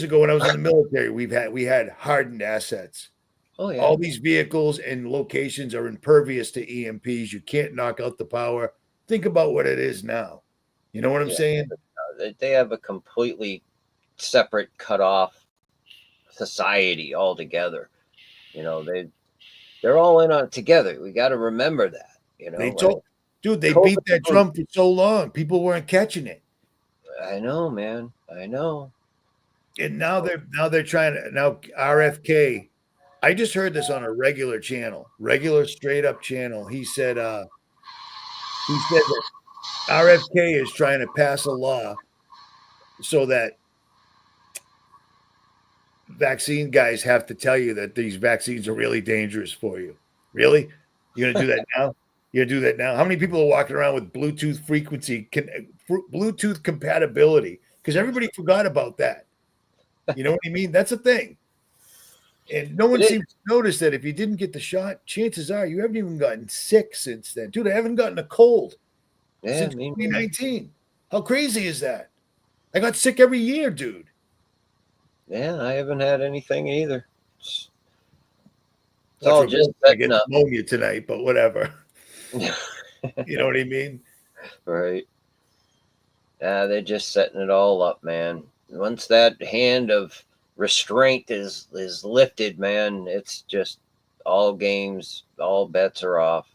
ago when I was in the military, we had hardened assets. Oh, yeah. All these vehicles and locations are impervious to EMPs. You can't knock out the power. Think about what it is now. You know what I'm saying? They have a completely separate, cut off society altogether. They're all in on it together. We got to remember that. They beat that drum for so long. People weren't catching it. I know, man. I know. And now they're trying to RFK. I just heard this on a regular straight up channel. He said that RFK is trying to pass a law so that vaccine guys have to tell you that these vaccines are really dangerous for you. Really? You're going to do that now? You're going to do that now? How many people are walking around with Bluetooth Bluetooth compatibility? Because everybody forgot about that. You know what I mean? That's a thing. And no one seems to notice that if you didn't get the shot, chances are you haven't even gotten sick since then. Dude, I haven't gotten a cold since 2019. How crazy is that? I got sick every year, dude. Yeah, I haven't had anything either. It's all just I get pneumonia tonight, but whatever. You know what I mean? Right. Yeah, they're just setting it all up, man. Once that hand of restraint is lifted, man, it's just all games, all bets are off.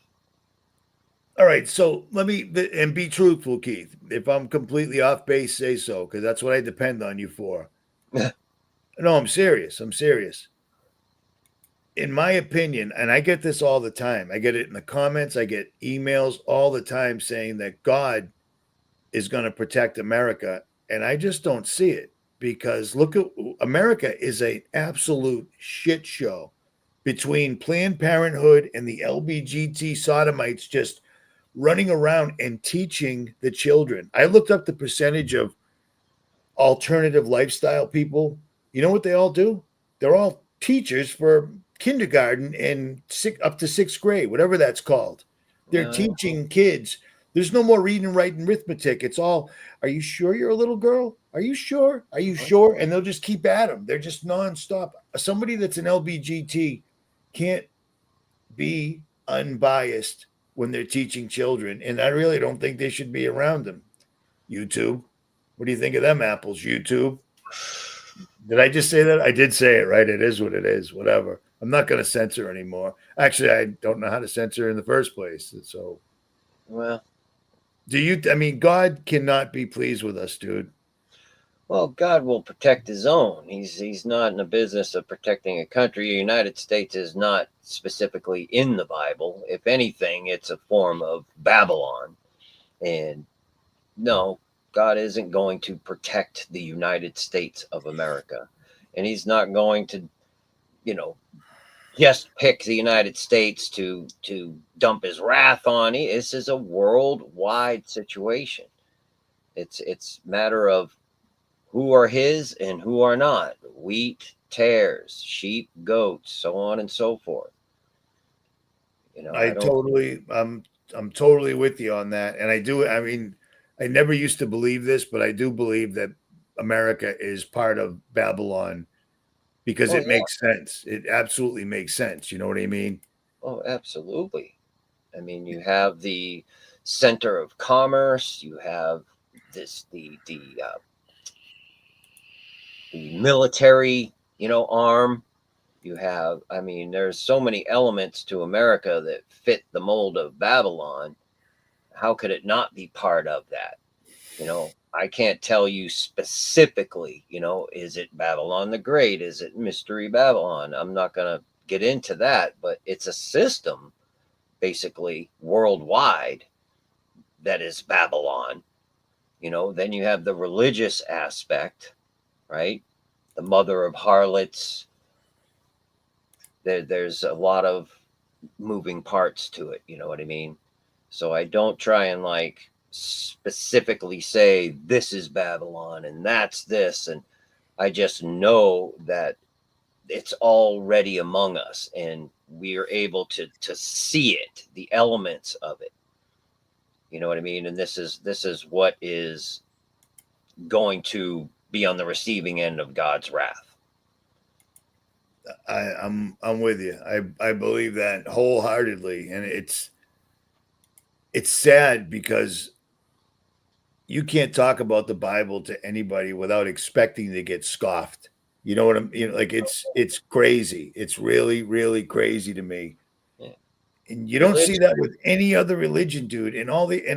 All right, so let me be truthful, Keith. If I'm completely off base, say so, because that's what I depend on you for. No, I'm serious. In my opinion, and I get this all the time. I get it in the comments. I get emails all the time saying that God is going to protect America, and I just don't see it. Because look at America is an absolute shit show between Planned Parenthood and the LBGT sodomites just running around and teaching the children. I looked up the percentage of alternative lifestyle people. You know what they all do? They're all teachers for kindergarten and up to sixth grade, whatever that's called. They're teaching kids. There's no more reading, writing, arithmetic. It's all, are you sure you're a little girl? Are you sure? Are you sure? And they'll just keep at them. They're just nonstop. Somebody that's an LBGT can't be unbiased when they're teaching children. And I really don't think they should be around them. YouTube. What do you think of them apples, YouTube? Did I just say that? I did say it, right? It is what it is, whatever. I'm not going to censor anymore. Actually, I don't know how to censor in the first place. So, well, God cannot be pleased with us, dude. Well, God will protect his own. He's not in the business of protecting a country. The United States is not specifically in the Bible. If anything, it's a form of Babylon. And no, God isn't going to protect the United States of America. And he's not going to, you know, just pick the United States to dump his wrath on. This is a worldwide situation. It's matter of who are his and who are not. Wheat, tares, sheep, goats, so on and so forth. I I don't. totally, I'm totally with you on that. And I do, I mean, I never used to believe this, but I do believe that America is part of Babylon because Oh it yeah. makes sense. It absolutely makes sense. You know what I mean? Oh, absolutely. I mean, you have the center of commerce. You have this the military, arm. You have. I mean, there's so many elements to America that fit the mold of Babylon. How could it not be part of that? I can't tell you specifically, is it Babylon the Great? Is it Mystery Babylon? I'm not going to get into that, but it's a system basically worldwide that is Babylon. Then you have the religious aspect, right? The mother of harlots. There's a lot of moving parts to it. You know what I mean? So I don't try and like specifically say this is Babylon and that's this. And I just know that it's already among us and we are able to see it, the elements of it. You know what I mean? And this is what is going to be on the receiving end of God's wrath. I'm with you. I believe that wholeheartedly. And it's sad because you can't talk about the Bible to anybody without expecting to get scoffed. You know what I'm, like it's crazy. It's really, really crazy to me. Yeah. And you don't see Religion. that with any other religion, dude. And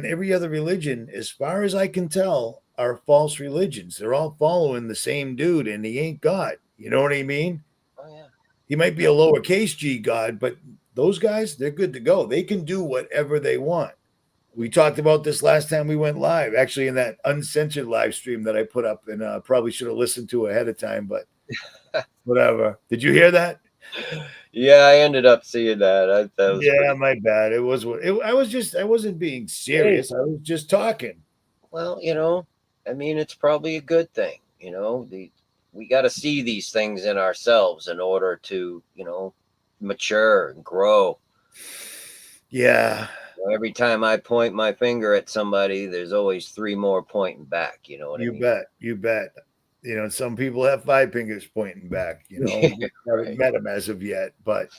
every other religion, as far as I can tell, are false religions. They're all following the same dude, and he ain't God. You know what I mean? Oh yeah. He might be a lowercase g God, but those guys, they're good to go. They can do whatever they want. We talked about this last time we went live, actually, in that uncensored live stream that I put up, and probably should have listened to ahead of time, but whatever. Did you hear that? Yeah, I ended up seeing that. That was Yeah, pretty. my bad. I wasn't being Hey, serious. I was just talking. well, I mean, it's probably a good thing. We got to see these things in ourselves in order to, mature and grow. Yeah, Every time I point my finger at somebody, there's always three more pointing back. You know what I you mean? bet. You bet. Some people have five fingers pointing back. We Yeah, just haven't right. met them as of yet. But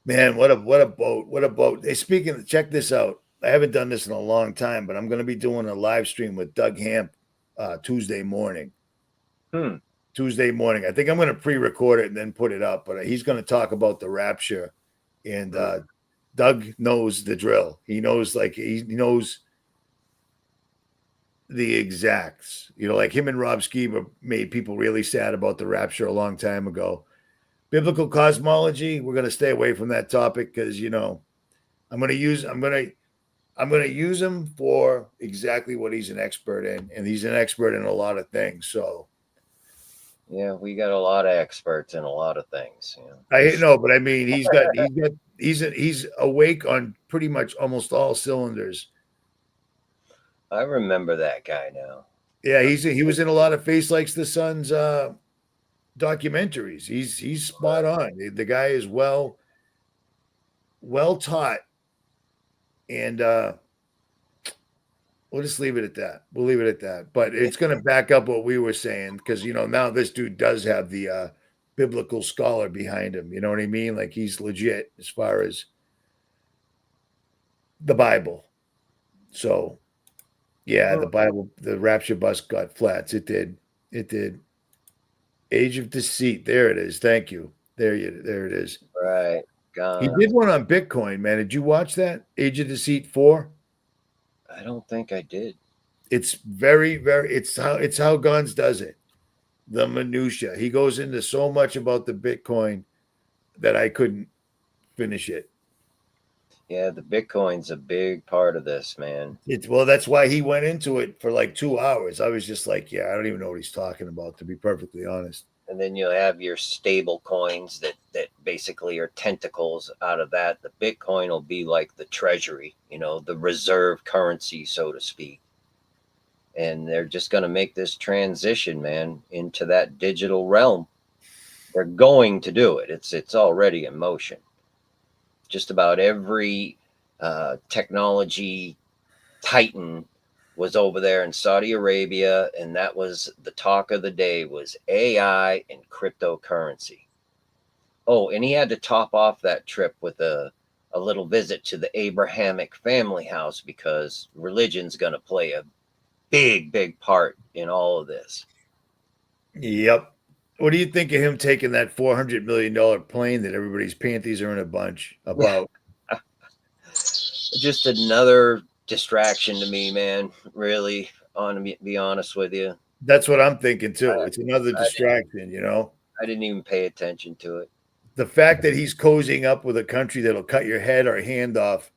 man, what a boat! What a boat! Hey, speaking of, check this out. I haven't done this in a long time, but I'm going to be doing a live stream with Doug Hamp Tuesday morning. Hmm. Tuesday morning. I think I'm going to pre-record it and then put it up. But he's going to talk about the rapture, and Hmm. Doug knows the drill. He knows, like he knows the exacts. Like him and Rob Skiba made people really sad about the rapture a long time ago. Biblical cosmology, we're going to stay away from that topic because I'm going to use I'm going to use him for exactly what he's an expert in, and he's an expert in a lot of things. So Yeah, we got a lot of experts in a lot of things. I know, but I mean, he's awake on pretty much almost all cylinders. I remember that guy now. Yeah, he was in a lot of Face Likes the Sun's documentaries. He's spot on. The guy is well taught, and we'll just leave it at that. We'll leave it at that. But Yeah. it's going to back up what we were saying because now this dude does have the biblical scholar behind him. You know what I mean? Like he's legit as far as the Bible. So yeah, the Bible, the rapture bus got flats. It did. It did. Age of Deceit. There it is. Thank you. There it is. Right. He Gone. did one on Bitcoin, man. Did you watch that? Age of Deceit 4? I don't think I did. It's very, very. It's how Guns does it. The minutia. He goes into so much about the Bitcoin that I couldn't finish it. Yeah, the Bitcoin's a big part of this, man. Well, that's why he went into it for like 2 hours. I was just like, yeah, I don't even know what he's talking about, to be perfectly honest. And then you'll have your stable coins that basically are tentacles out of that. The Bitcoin will be like the treasury, the reserve currency, so to speak. And they're just going to make this transition, man, into that digital realm. They're going to do it. It's already in motion. Just about every technology titan was over there in Saudi Arabia, and that was the talk of the day, was AI and cryptocurrency. Oh, and he had to top off that trip with a little visit to the Abrahamic family house, because religion's going to play a big part in all of this. Yep. What do you think of him taking that $400 million plane that everybody's panties are in a bunch about? Just another distraction to me, man. Really, to be honest with you. That's what I'm thinking too. It's another distraction, I didn't even pay attention to it. The fact that he's cozying up with a country that'll cut your head or hand off,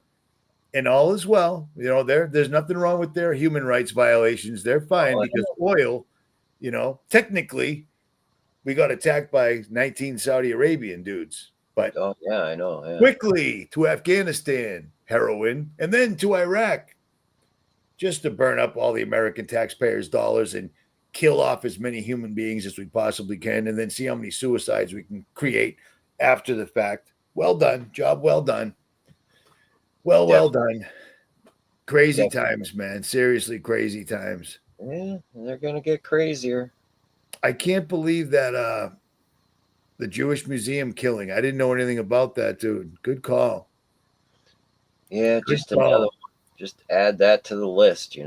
and all is well. There's nothing wrong with their human rights violations. They're fine because oil, technically we got attacked by 19 Saudi Arabian dudes. But oh yeah, I know. Yeah. Quickly to Afghanistan, heroin, and then to Iraq, just to burn up all the American taxpayers' dollars and kill off as many human beings as we possibly can, and then see how many suicides we can create after the fact. Well done. Job well done. Well done. Crazy times, man. Seriously, crazy times. Yeah, they're going to get crazier. I can't believe that the Jewish Museum killing. I didn't know anything about that, dude. Good call. Yeah, another one. Just add that to the list,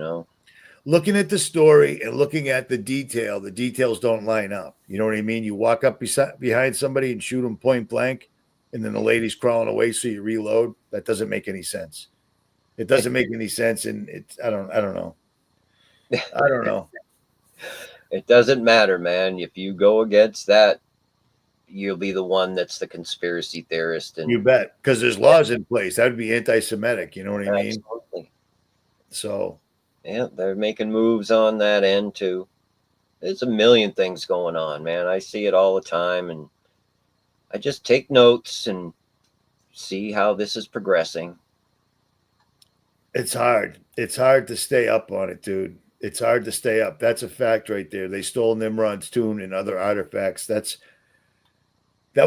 Looking at the story and looking at the details don't line up. You know what I mean? You walk up behind somebody and shoot them point blank, and then the lady's crawling away, so you reload. That doesn't make any sense. It doesn't make any sense, and I don't know. I don't know. It doesn't matter, man. If you go against that, you'll be the one that's the conspiracy theorist. And you bet, because there's laws in place. That would be anti-Semitic. You know what I mean? Absolutely. So, yeah, they're making moves on that end too. There's a million things going on, man. I see it all the time, and I just take notes and see how this is progressing. It's hard. It's hard to stay up on it, dude. It's hard to stay up. That's a fact right there. They stole Nimrod's tune and other artifacts. That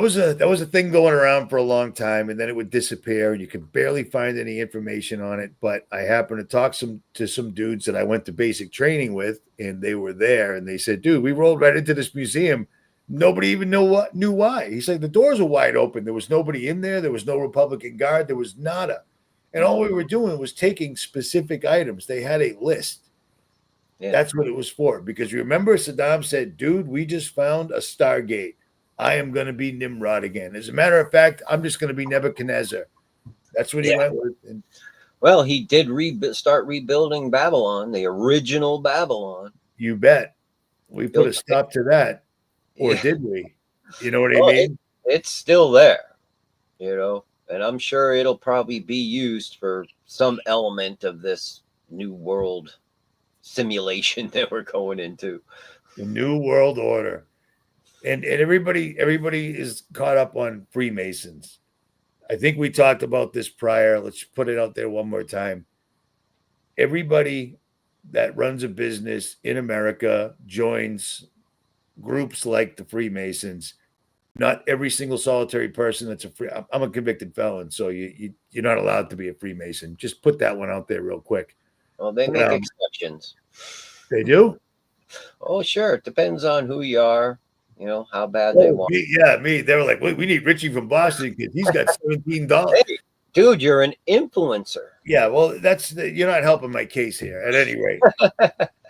was a thing going around for a long time, and then it would disappear, and you could barely find any information on it. But I happened to talk to some dudes that I went to basic training with, and they were there, and they said, "Dude, we rolled right into this museum. Nobody even knew why." He's like, "The doors were wide open. There was nobody in there. There was no Republican guard. There was nada, and all we were doing was taking specific items. They had a list." Yeah. That's what it was for. Because you remember Saddam said, "Dude, we just found a Stargate. I am going to be Nimrod again. As a matter of fact, I'm just going to be Nebuchadnezzar." That's what he went with. And, well, he did start rebuilding Babylon, the original Babylon. You bet. We put a stop to that. Or did we? You know what I mean? It's still there, and I'm sure it'll probably be used for some element of this new world simulation that we're going into. The new world order. And everybody is caught up on Freemasons. I think we talked about this prior. Let's put it out there one more time. Everybody that runs a business in America joins groups like the Freemasons. Not every single solitary person that's I'm a convicted felon, so you're not allowed to be a Freemason. Just put that one out there real quick. Well, they make exceptions. They do? Oh, sure. It depends on who you are, how bad they want. Me. They were like, we need Richie from Boston because he's got $17. Hey, dude, you're an influencer. Yeah, well, you're not helping my case here. At any rate,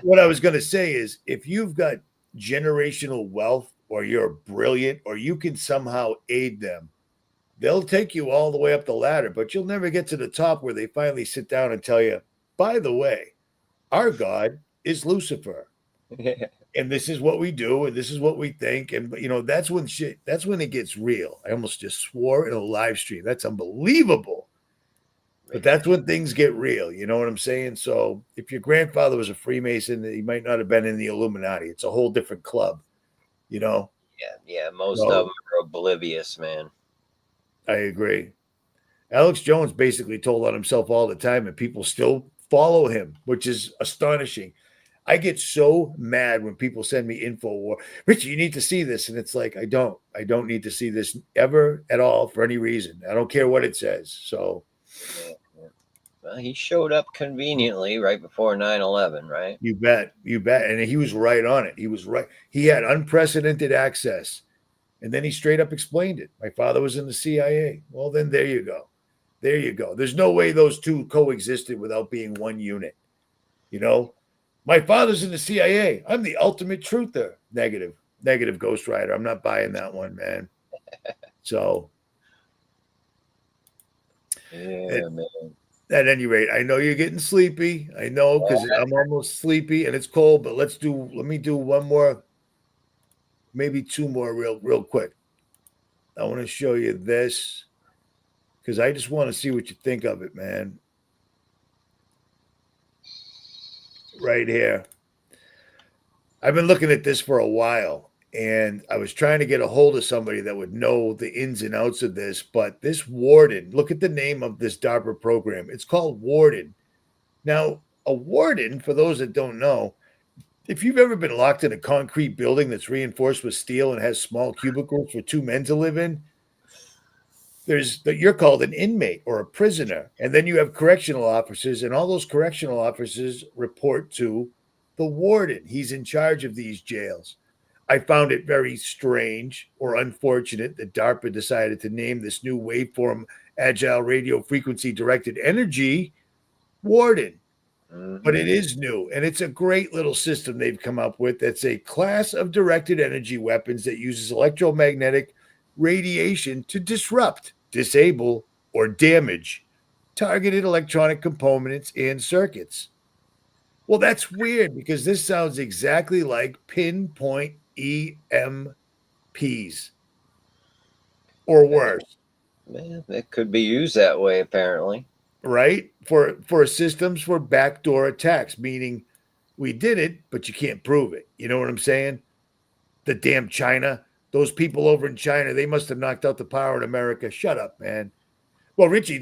what I was going to say is, if you've got generational wealth, or you're brilliant, or you can somehow aid them, they'll take you all the way up the ladder, but you'll never get to the top where they finally sit down and tell you, "By the way, Our God is Lucifer. And this is what we do, and this is what we think. And that's when it gets real. I almost just swore in a live stream. That's unbelievable. But that's when things get real. You know what I'm saying? So if your grandfather was a Freemason, he might not have been in the Illuminati. It's a whole different club, Yeah. Most of them are oblivious, man. I agree. Alex Jones basically told on himself all the time, and people still follow him, which is astonishing. I get so mad when people send me info war. Richie, you need to see this. And it's like, I don't need to see this ever at all for any reason. I don't care what it says. So Well, he showed up conveniently right before 9/11, right? you bet. And he was right on it. He was right. He had unprecedented access. And then he straight up explained it. My father was in the CIA. Well, then there you go. There you go. There's no way those two coexisted without being one unit. My father's in the CIA. I'm the ultimate truther. Negative Ghost Rider. I'm not buying that one, man. So Man. At any rate, I know you're getting sleepy. I know because I'm almost sleepy and it's cold, but let me do one more, maybe two more real quick. I want to show you this because I just want to see what you think of it, man. Right here. I've been looking at this for a while, and I was trying to get a hold of somebody that would know the ins and outs of this, but this Warden, look at the name of this DARPA program. It's called Warden. Now, a warden, for those that don't know, if you've ever been locked in a concrete building that's reinforced with steel and has small cubicles for two men to live in, you're called an inmate or a prisoner. And then you have correctional officers, and all those correctional officers report to the warden. He's in charge of these jails. I found it very strange or unfortunate that DARPA decided to name this new waveform agile radio frequency directed energy Warden. Mm-hmm. But it is new, and it's a great little system they've come up with. That's a class of directed energy weapons that uses electromagnetic radiation to disrupt, disable, or damage targeted electronic components and circuits. Well, that's weird because this sounds exactly like pinpoint EMPs or worse. Man, it could be used that way, apparently. Right? For systems for backdoor attacks, meaning we did it, but you can't prove it. You know what I'm saying? The damn China, those people over in China, they must have knocked out the power in America. Shut up, man. Well, Richie,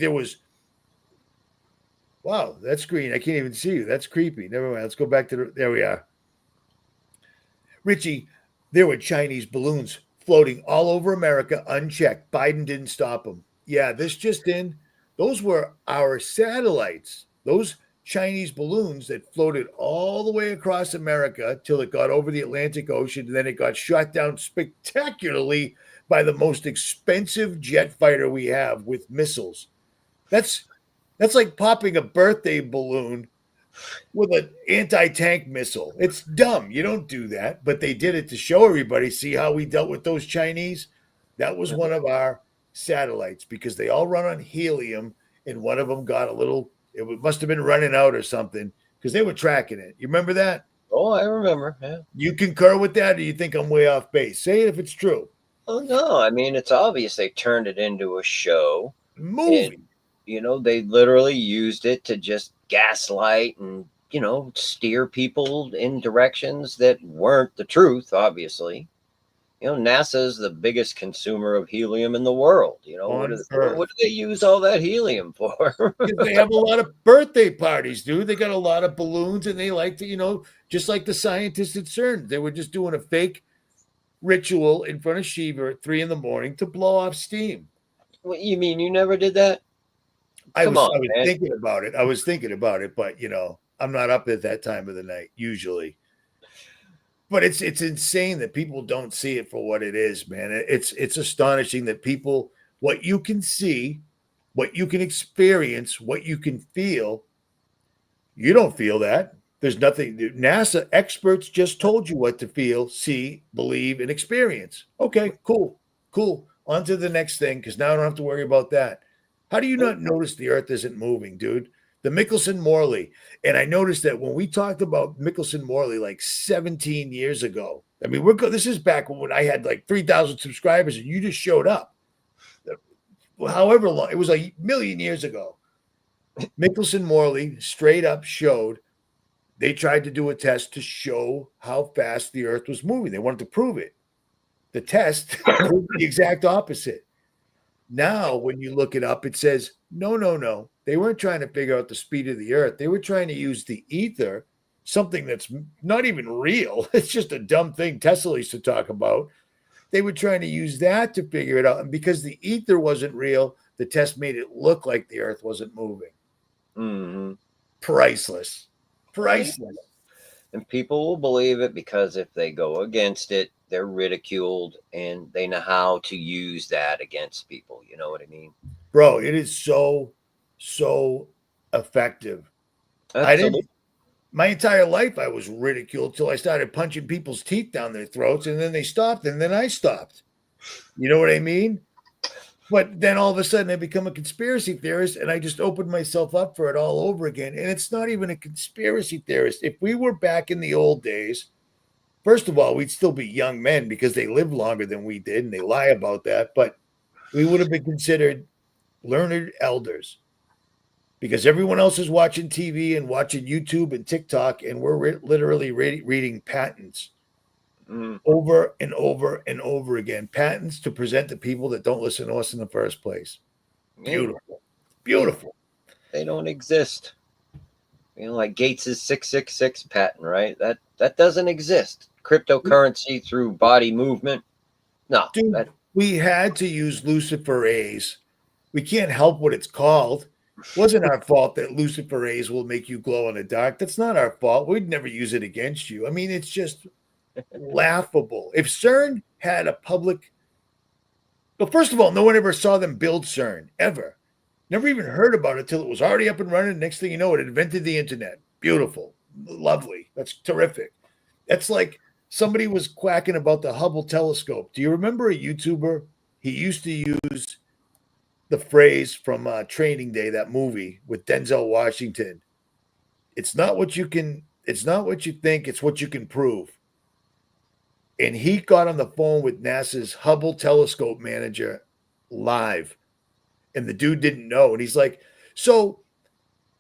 wow, that's green. I can't even see you. That's creepy. Never mind. Let's go back to there we are. Richie, there were Chinese balloons floating all over America unchecked. Biden didn't stop them. Yeah, this just in. Those were our satellites. Those Chinese balloons that floated all the way across America till it got over the Atlantic Ocean. And then it got shot down spectacularly by the most expensive jet fighter we have with missiles. That's like popping a birthday balloon with an anti-tank missile. It's dumb. You don't do that. But they did it to show everybody, see how we dealt with those Chinese? That was one of our satellites because they all run on helium, and one of them got it must have been running out or something because they were tracking it. You remember that? Oh, I remember. Yeah. You concur with that, or you think I'm way off base? Say it if it's true. Oh, no. I mean, it's obvious they turned it into a show. Movie. And, they literally used it to just gaslight and, steer people in directions that weren't the truth, obviously. NASA's the biggest consumer of helium in the world. What do they use all that helium for? They have a lot of birthday parties, dude. They got a lot of balloons, and they like to, just like the scientists at CERN, they were just doing a fake ritual in front of Shiva at 3 a.m. to blow off steam. What, you mean you never did that? I was thinking about it. I was thinking about it, but I'm not up at that time of the night usually. But it's insane that people don't see it for what it is, man. It's astonishing that people, what you can see, what you can experience, what you can feel, you don't feel that. There's nothing. NASA experts just told you what to feel, see, believe, and experience. Okay, cool. On to the next thing, because now I don't have to worry about that. How do you not notice the Earth isn't moving, dude? the Mickelson-Morley. And I noticed that when we talked about Mickelson-Morley like 17 years ago, I mean, this is back when I had like 3,000 subscribers and you just showed up. However long, it was a million years ago. Mickelson-Morley straight up showed they tried to do a test to show how fast the earth was moving. They wanted to prove it. The test proved the exact opposite. Now, when you look it up, it says, no. They weren't trying to figure out the speed of the earth. They were trying to use the ether, something that's not even real. It's just a dumb thing Tesla used to talk about. They were trying to use that to figure it out. And because the ether wasn't real, the test made it look like the earth wasn't moving. Mm-hmm. Priceless. And people will believe it because if they go against it, they're ridiculed and they know how to use that against people. You know what I mean? Bro, it is so effective. Absolutely. My entire life I was ridiculed till I started punching people's teeth down their throats, and then they stopped, and then I stopped. You know what I mean? But then all of a sudden I become a conspiracy theorist, and I just opened myself up for it all over again. And it's not even a conspiracy theorist. If we were back in the old days, first of all, we'd still be young men because they lived longer than we did, and they lie about that. But we would have been considered learned elders because everyone else is watching TV and watching YouTube and TikTok, and we're literally reading patents over and over and over again. Patents to present to people that don't listen to us in the first place. Beautiful. They don't exist. You know, like Gates's 666 patent, right? That doesn't exist. Cryptocurrency through body movement. No. Dude, we had to use luciferase. We can't help what it's called. It wasn't our fault that luciferase will make you glow in the dark. That's not our fault. We'd never use it against you. I mean, it's just laughable. If CERN had a public... Well, first of all, no one ever saw them build CERN, ever. Never even heard about it till it was already up and running. Next thing you know, it invented the internet. Beautiful. Lovely. That's terrific. That's like somebody was quacking about the Hubble telescope. Do you remember a YouTuber? He used to use the phrase from Training Day, that movie with Denzel Washington. It's not what you think, it's what you can prove. And he got on the phone with NASA's Hubble telescope manager live. And the dude didn't know. And he's like, so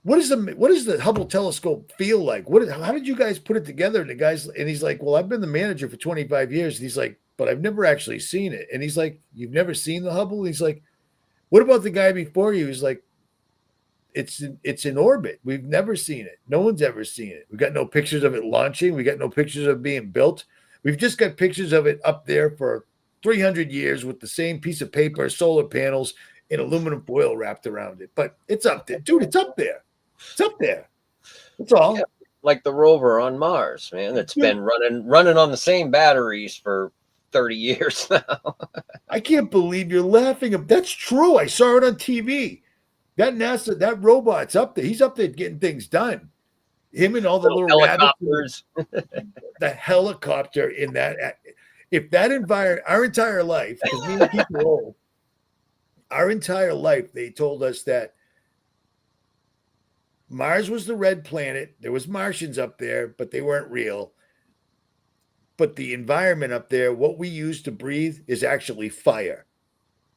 what does the Hubble telescope feel like? How did you guys put it together? And he's like, well, I've been the manager for 25 years. And he's like, but I've never actually seen it. And he's like, you've never seen the Hubble? And he's like, what about the guy before you? He's like, it's in orbit. We've never seen it. No one's ever seen it. We got no pictures of it launching. We got no pictures of it being built. We've just got pictures of it up there for 300 years with the same piece of paper, solar panels, and aluminum foil wrapped around it. But it's up there. Dude, it's up there. It's up there. That's all. Yeah, like the rover on Mars, man. It's been running on the same batteries for 30 years now. I can't believe you're laughing. That's true. I saw it on TV. That robot's up there. He's up there getting things done. Him and all the little helicopters. The helicopter in that. If that environment, our entire life, because me and Keith are old, our entire life, they told us that Mars was the red planet. There was Martians up there, but they weren't real. But the environment up there, what we use to breathe is actually fire.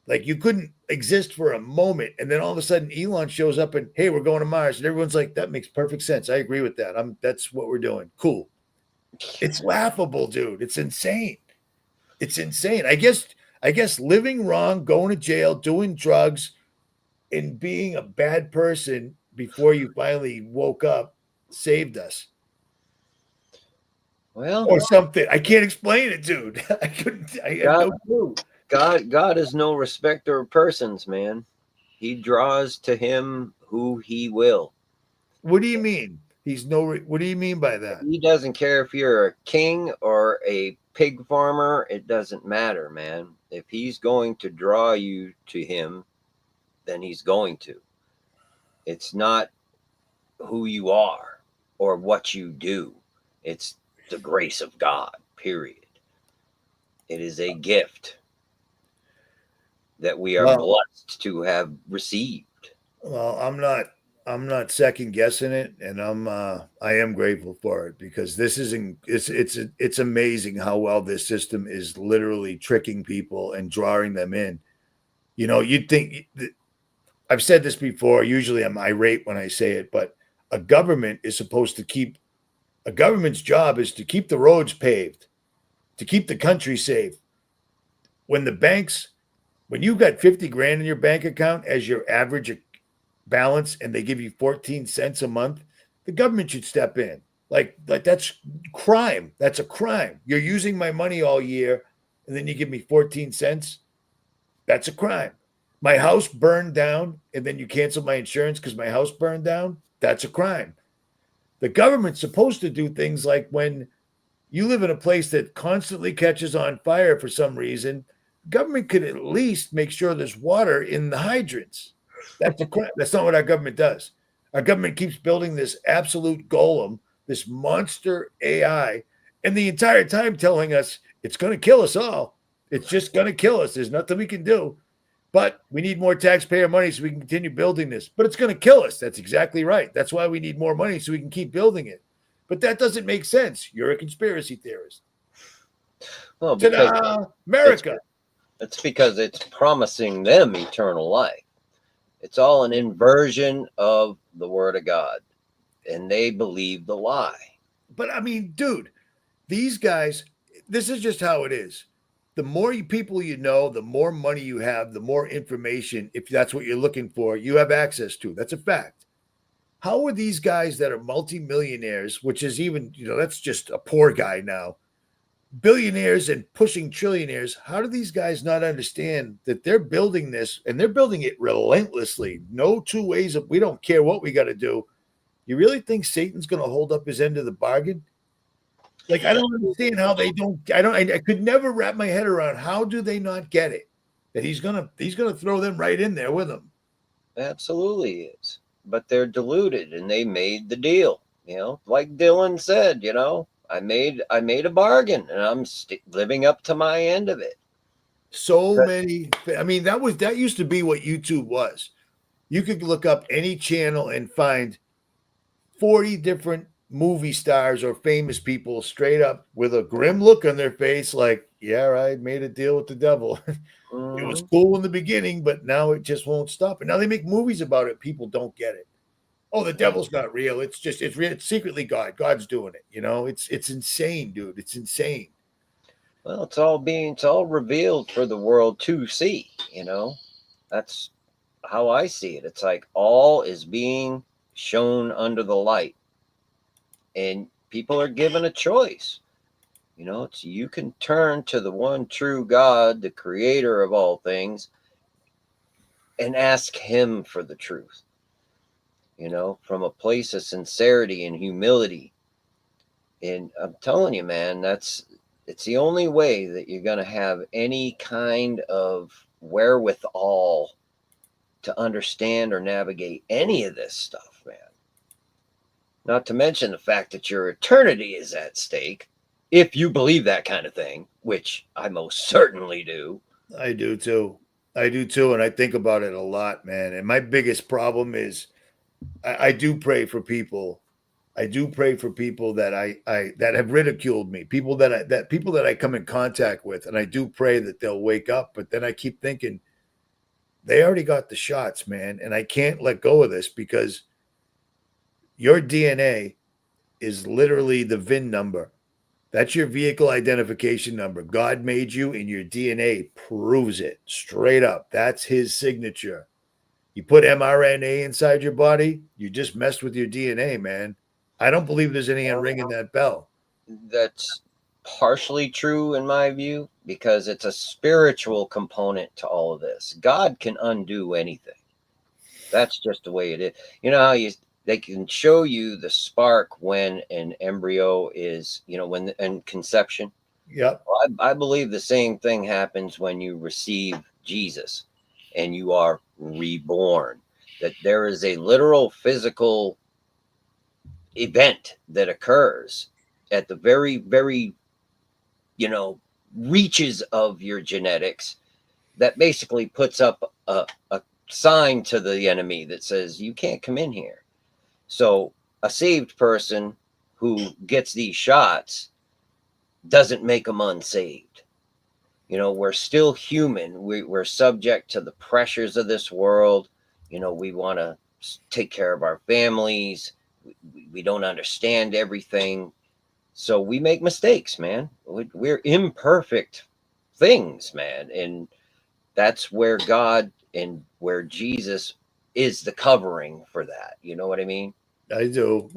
Like you couldn't exist for a moment. And then all of a sudden Elon shows up and, hey, we're going to Mars. And everyone's like, that makes perfect sense. I agree with that. That's what we're doing. Cool. It's laughable, dude. It's insane. It's insane. I guess living wrong, going to jail, doing drugs, and being a bad person before you finally woke up saved us. Well, or something. I can't explain it, dude. I had no clue. God is no respecter of persons, man. He draws to him who he will. What do you mean? What do you mean by that? He doesn't care if you're a king or a pig farmer. It doesn't matter, man. If he's going to draw you to him, then he's going to. It's not who you are or what you do. It's the grace of God, period. It is a gift that we are blessed to have received. Well, I'm I'm not second guessing it, and I am grateful for it, because this isn't it's amazing how well this system is literally tricking people and drawing them in. You know, you'd think, I've said this before, usually I'm irate when I say it, but a government is supposed to keep a government's job is to keep the roads paved, to keep the country safe. When the banks, when you've got 50 grand in your bank account as your average balance and they give you 14 cents a month, the government should step in. Like that's crime. That's a crime. You're using my money all year and then you give me 14 cents. That's a crime. My house burned down and then you cancel my insurance because my house burned down. That's a crime. The government's supposed to do things like, when you live in a place that constantly catches on fire for some reason, government could at least make sure there's water in the hydrants. That's a crime. That's not what our government does. Our government keeps building this absolute golem, this monster AI, and the entire time telling us it's going to kill us all. It's just going to kill us. There's nothing we can do. But we need more taxpayer money so we can continue building this. But it's going to kill us. That's exactly right. That's why we need more money so we can keep building it. But that doesn't make sense. You're a conspiracy theorist. Well, because Ta-da! America. it's because it's promising them eternal life. It's all an inversion of the word of God, and they believe the lie. But I mean, dude, these guys, this is just how it is. The more people you know, the more money you have, the more information, if that's what you're looking for, you have access to. That's a fact. How are these guys that are multimillionaires, which is even, that's just a poor guy now, billionaires and pushing trillionaires, how do these guys not understand that they're building this, and they're building it relentlessly? No two ways of, we don't care what we got to do. You really think Satan's going to hold up his end of the bargain? Like, I don't understand how they don't. I could never wrap my head around, how do they not get it, that he's gonna throw them right in there with him. Absolutely is. But they're deluded, and they made the deal. Like Dylan said, I made a bargain, and I'm living up to my end of it. Many. I mean, that used to be what YouTube was. You could look up any channel and find 40 different movie stars or famous people straight up with a grim look on their face, like, yeah, I made a deal with the devil. It was cool in the beginning, but now it just won't stop. And now they make movies about it. People don't get it. Oh, the devil's not real. It's secretly God. God's doing it. It's insane, dude. It's insane. Well, it's all revealed for the world to see. That's how I see it. It's like all is being shown under the light, and people are given a choice. You can turn to the one true God, the creator of all things, and ask him for the truth, from a place of sincerity and humility. And I'm telling you, man, it's the only way that you're going to have any kind of wherewithal to understand or navigate any of this stuff, man. Not to mention the fact that your eternity is at stake, if you believe that kind of thing, which I most certainly do. I do too. And I think about it a lot, man. And my biggest problem is I do pray for people. I do pray for people that that have ridiculed me, people that I come in contact with, and I do pray that they'll wake up. But then I keep thinking, they already got the shots, man, and I can't let go of this, because your DNA is literally the VIN number. That's your vehicle identification number. God made you, and your DNA proves it straight up. That's his signature. You put mRNA inside your body, you just messed with your DNA, man. I don't believe there's any ringing that bell. That's partially true in my view, because it's a spiritual component to all of this. God can undo anything. That's just the way it is. You know how they can show you the spark when an embryo is, when in conception. Yep. Well, I believe the same thing happens when you receive Jesus and you are reborn, that there is a literal physical event that occurs at the very, very, reaches of your genetics that basically puts up a sign to the enemy that says you can't come in here. So a saved person who gets these shots doesn't make them unsaved. We're still human. We're subject to the pressures of this world. We want to take care of our families. We don't understand everything. So we make mistakes, man. We're imperfect things, man. And that's where God and where Jesus is the covering for that. You know what I mean? I do.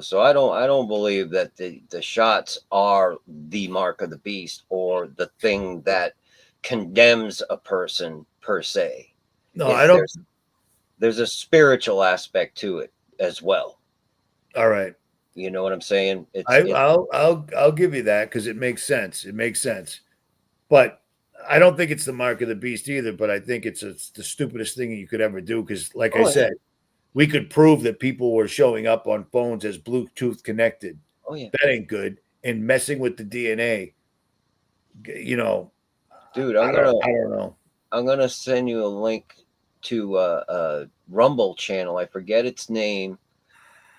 So I don't believe that the shots are the mark of the beast or the thing that condemns a person per se. No, I don't. There's a spiritual aspect to it as well. All right. You know what I'm saying? I'll give you that because it makes sense. It makes sense. But I don't think it's the mark of the beast either. But I think it's the stupidest thing you could ever do because, like I said, we could prove that people were showing up on phones as Bluetooth connected. Oh yeah, that ain't good. And messing with the DNA, dude. I don't know. I'm gonna send you a link to a Rumble channel. I forget its name,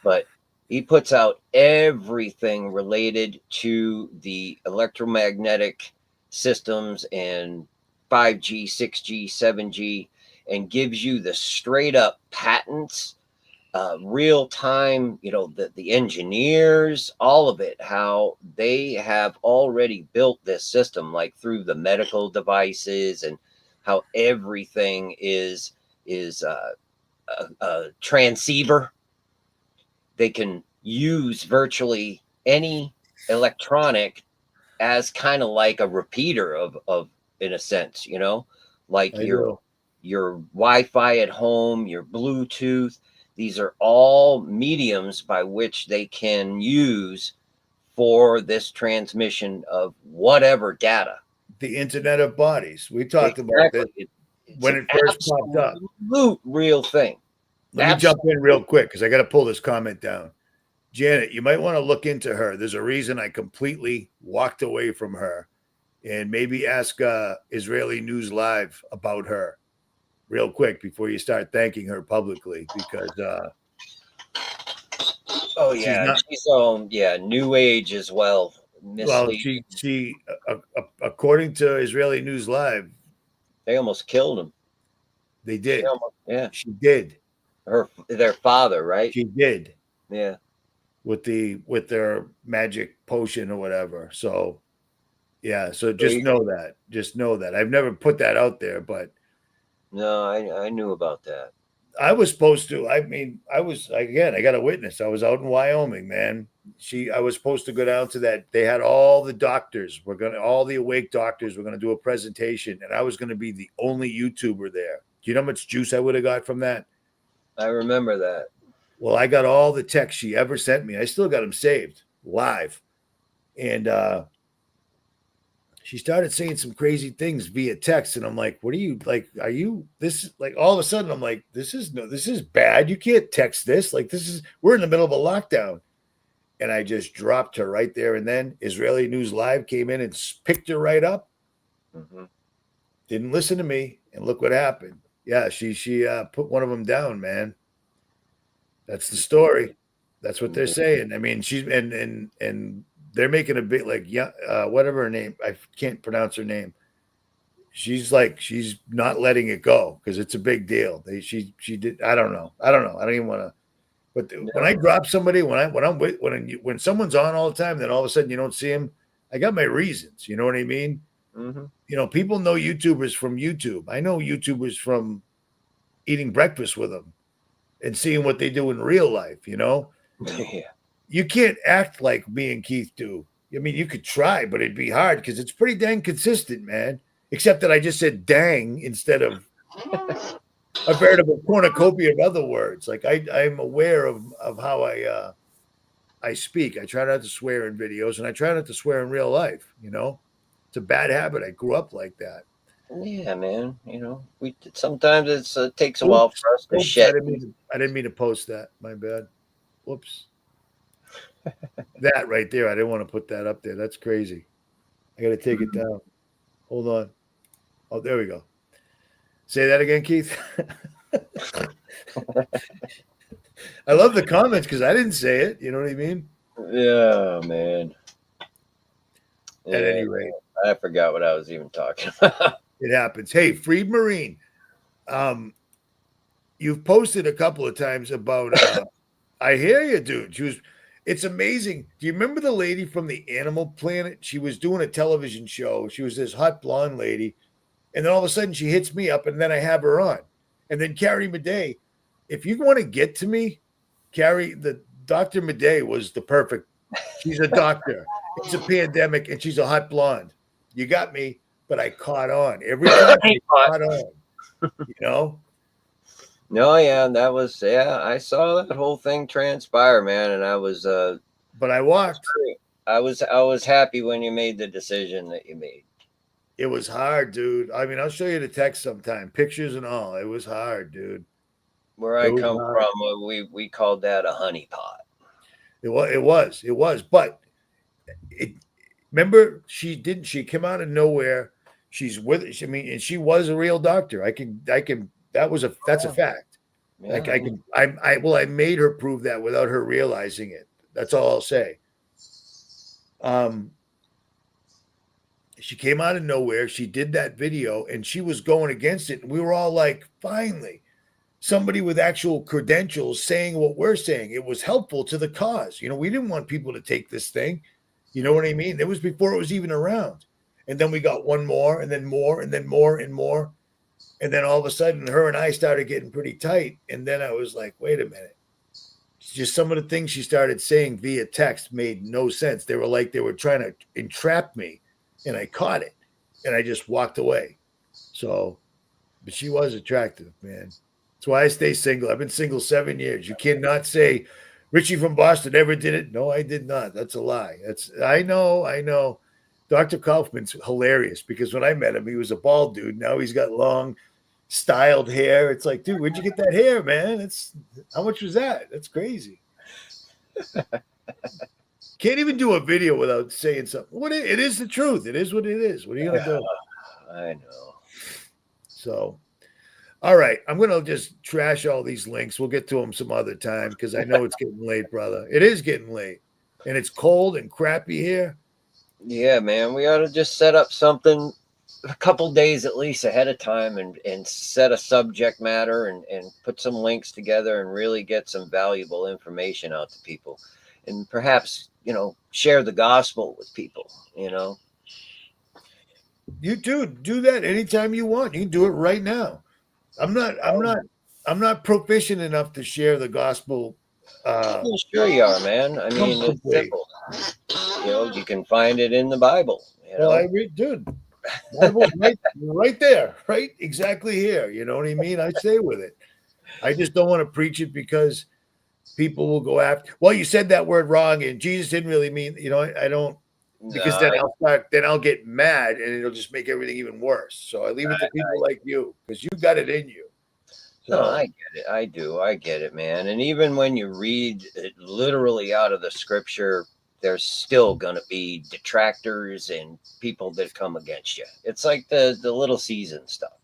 but he puts out everything related to the electromagnetic systems and 5G, 6G, 7G, and gives you the straight up patents, real time, the engineers, all of it, how they have already built this system, like through the medical devices, and how everything is a transceiver. They can use virtually any electronic as kind of like a repeater of in a sense, like I your do. your Wi-Fi at home, your Bluetooth. These are all mediums by which they can use for this transmission of whatever data. The Internet of Bodies. We talked about this It's when an it first popped up. absolute real thing. Let me jump in real quick because I got to pull this comment down. Janet, you might want to look into her. There's a reason I completely walked away from her, and maybe ask Israeli News Live about her real quick before you start thanking her publicly because oh she's yeah, not. she's New Age as well. Well, she according to Israeli News Live, They almost killed him. they did. Yeah, She did. their father, right? She did Yeah. with their magic potion or whatever. So yeah, so just know that. Just know that. I've never put that out there, but No, I knew about that. I was supposed to. I mean, I got a witness. I was out in Wyoming, man. I was supposed to go down to that. They had all the doctors. All the awake doctors were gonna do a presentation, and I was gonna be the only YouTuber there. Do you know how much juice I would have got from that? I remember that. Well, I got all the texts she ever sent me. I still got them saved live. And she started saying some crazy things via text. And I'm like, what are you like? Are you this? Like, all of a sudden, I'm like, this is bad. You can't text this. Like, we're in the middle of a lockdown. And I just dropped her right there. And then Israeli News Live came in and picked her right up. Mm-hmm. Didn't listen to me. And look what happened. Yeah, she put one of them down, man. That's the story. That's what they're saying. I mean, she's and they're making a bit like whatever her name. I can't pronounce her name. She's not letting it go because it's a big deal. She did. I don't know. I don't even want to. But when I drop somebody, when someone's on all the time, then all of a sudden you don't see him. I got my reasons. You know what I mean? Mm-hmm. People know YouTubers from YouTube. I know YouTubers from eating breakfast with them and seeing what they do in real life. Yeah. You can't act like me and Keith do. I mean, you could try, but it'd be hard because it's pretty dang consistent, man. Except that I just said dang instead of a veritable cornucopia of other words. Like I'm aware of how I speak. I try not to swear in videos, and I try not to swear in real life. It's a bad habit. I grew up like that. Yeah, man. We sometimes it takes a Oops, while for us to oops, shed. I didn't mean to post that. My bad. Whoops. That right there. I didn't want to put that up there. That's crazy. I got to take it down. Hold on. Oh, there we go. Say that again, Keith. I love the comments because I didn't say it. You know what I mean? Yeah, man. At any rate, I forgot what I was even talking about. it happens. Hey, Freed Marine, you've posted a couple of times about. I hear you, dude. It's amazing. Do you remember the lady from the Animal Planet? She was doing a television show. She was this hot blonde lady, and then all of a sudden she hits me up, and then I have her on, and then Carrie Madej. If you want to get to me, Carrie, the Dr. Madej was the perfect. She's a doctor. It's a pandemic, and she's a hot blonde. You got me, but I caught on every time. I caught on. You know. No, yeah, that was I saw that whole thing transpire, man, and I was But I walked. I was happy when you made the decision that you made. It was hard, dude. I mean, I'll show you the text sometime, pictures and all. It was hard, dude. Where I come from, we called that a honeypot. It was. But remember, she came out of nowhere. She's with. I mean, and she was a real doctor. That's a fact. Yeah. Like I made her prove that without her realizing it. That's all I'll say. She came out of nowhere. She did that video and she was going against it. And we were all like, finally, somebody with actual credentials saying what we're saying. It was helpful to the cause. You know, we didn't want people to take this thing. You know what I mean? It was before it was even around. And then we got one more and then more and then more and more. And then all of a sudden, her and I started getting pretty tight. And then I was like, wait a minute. Just some of the things she started saying via text made no sense. They were trying to entrap me. And I caught it. And I just walked away. So, but she was attractive, man. That's why I stay single. I've been single 7 years. You cannot say Richie from Boston ever did it. No, I did not. That's a lie. I know. Dr. Kaufman's hilarious because when I met him, he was a bald dude. Now he's got long, styled hair. It's like, dude, where'd you get that hair, man? How much was that? That's crazy. Can't even do a video without saying something. It is the truth. It is what it is. What are you gonna do? I know. So, all right, I'm gonna just trash all these links. We'll get to them some other time because I know it's getting late, brother. It is getting late, and it's cold and crappy here. Yeah, man, we ought to just set up something a couple days at least ahead of time and set a subject matter and put some links together and really get some valuable information out to people, and perhaps share the gospel with people. You do that anytime you want. You can do it right now. I'm not proficient enough to share the gospel. Sure you are, man. I mean, it's simple. You can find it in the Bible. Well, I read, dude. Bible right there, right? Exactly here. You know what I mean? I stay with it. I just don't want to preach it because people will go after. Well, you said that word wrong, and Jesus didn't really mean. I don't. Because then I'll get mad, and it'll just make everything even worse. So I leave it to people like you because you got it in you. So, no, I get it. I do. I get it, man. And even when you read it literally out of the scripture, there's still going to be detractors and people that come against you. It's like the little season stuff.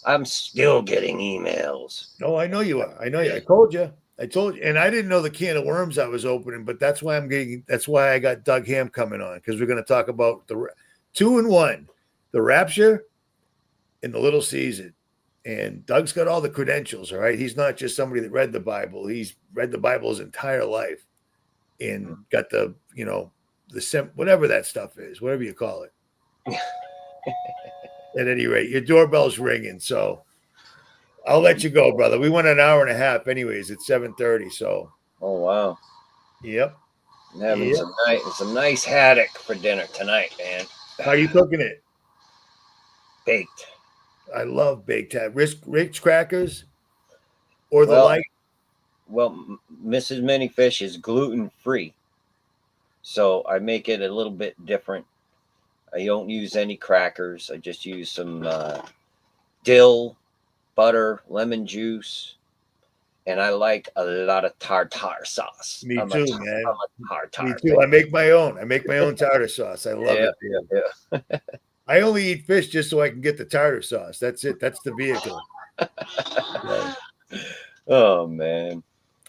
I'm still getting emails. No, I know you are. I know you. I told you. And I didn't know the can of worms I was opening, but that's why I got Doug Ham coming on because we're going to talk about the 2 in 1, the rapture and the little season. And Doug's got all the credentials. All right. He's not just somebody that read the Bible. He's read the Bible his entire life and got the whatever that stuff is, whatever you call it. At any rate, your doorbell's ringing. So I'll let you go, brother. We went an hour and a half anyways. It's 7:30. So. Oh, wow. Yep. I'm having some nice haddock for dinner tonight, man. How are you cooking it? Baked. I love baked haddock. Ritz crackers or the light? Well, Mrs. Manyfish is gluten-free. So I make it a little bit different. I don't use any crackers. I just use some dill, butter, lemon juice, and I like a lot of tartar sauce. Me too, man. I'm a tartar. Me too. I make my own tartar sauce. I love it. Yeah. I only eat fish just so I can get the tartar sauce. That's it. That's the vehicle. So, Oh man.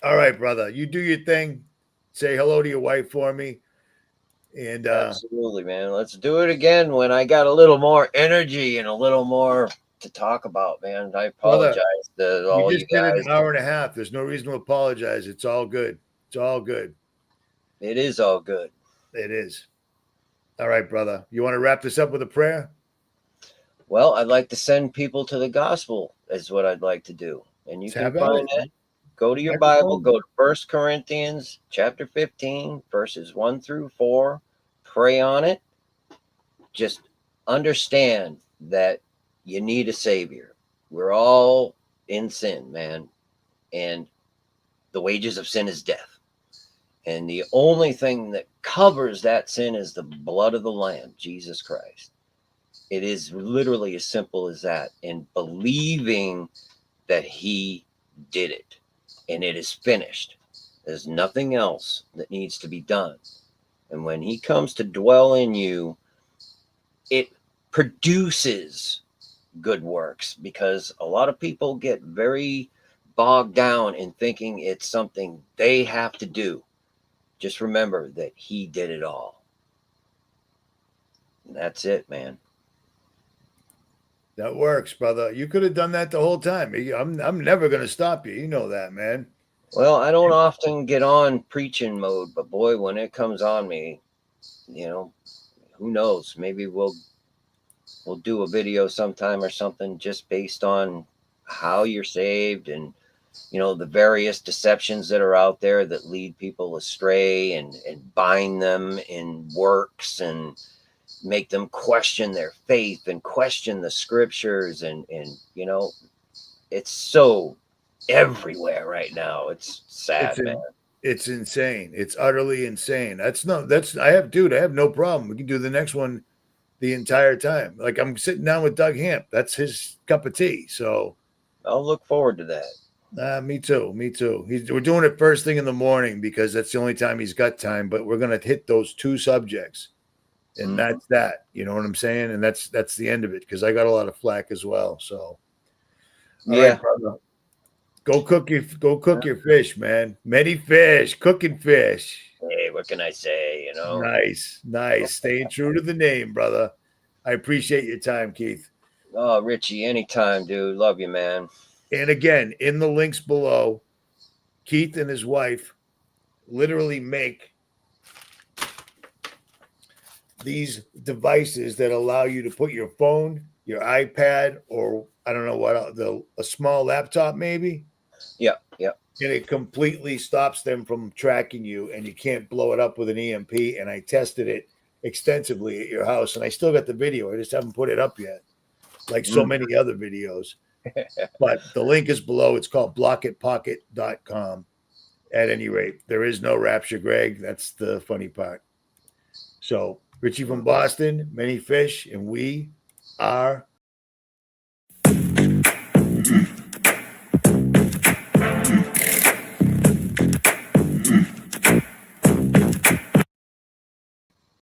all right, brother. You do your thing. Say hello to your wife for me. And Absolutely, man. Let's do it again when I got a little more energy and a little more to talk about, man. I brother, apologize to you all you just did guys. an hour and a half. There's no reason to apologize. It's all good. It's all good. It is all good. It is. All right, brother. You want to wrap this up with a prayer? Well, I'd like to send people to the gospel is what I'd like to do. And you Let's can have at find it. it. Go to your Bible, go to 1 Corinthians chapter 15, verses 1 through 4. Pray on it. Just understand that you need a savior. We're all in sin, man. And the wages of sin is death. And the only thing that covers that sin is the blood of the Lamb, Jesus Christ. It is literally as simple as that. And believing that he did it and it is finished. There's nothing else that needs to be done. And when he comes to dwell in you, it produces good works, because a lot of people get very bogged down in thinking it's something they have to do. Just remember that he did it all. And that's it, man. That works, brother. You could have done that the whole time. I'm never going to stop you. You know that, man. Well, I don't often get on preaching mode, but boy, when it comes on me, who knows? Maybe we'll do a video sometime or something just based on how you're saved and the various deceptions that are out there that lead people astray and bind them in works and make them question their faith and question the scriptures and it's so everywhere right now. It's sad, man. It's insane. It's utterly insane. I have no problem. We can do the next one the entire time. Like, I'm sitting down with Doug Hamp. That's his cup of tea. So I'll look forward to that. Me too. We're doing it first thing in the morning because that's the only time he's got time. But we're gonna hit those two subjects, and that's that. You know what I'm saying? And that's the end of it, because I got a lot of flack as well. So, all right, brother. Go cook your fish, man. Many fish, cooking fish. Hey, what can I say? Nice. Staying true to the name, brother. I appreciate your time, Keith. Oh, Richie, anytime, dude. Love you, man. And again, in the links below, Keith and his wife literally make these devices that allow you to put your phone, your iPad, or I don't know what, a small laptop maybe. Yeah. And it completely stops them from tracking you, and you can't blow it up with an EMP. And I tested it extensively at your house, and I still got the video. I just haven't put it up yet, like so many other videos. But the link is below. It's called blockitpocket.com. At any rate, there is no rapture, Greg. That's the funny part. So, Richie from Boston, many fish, and we are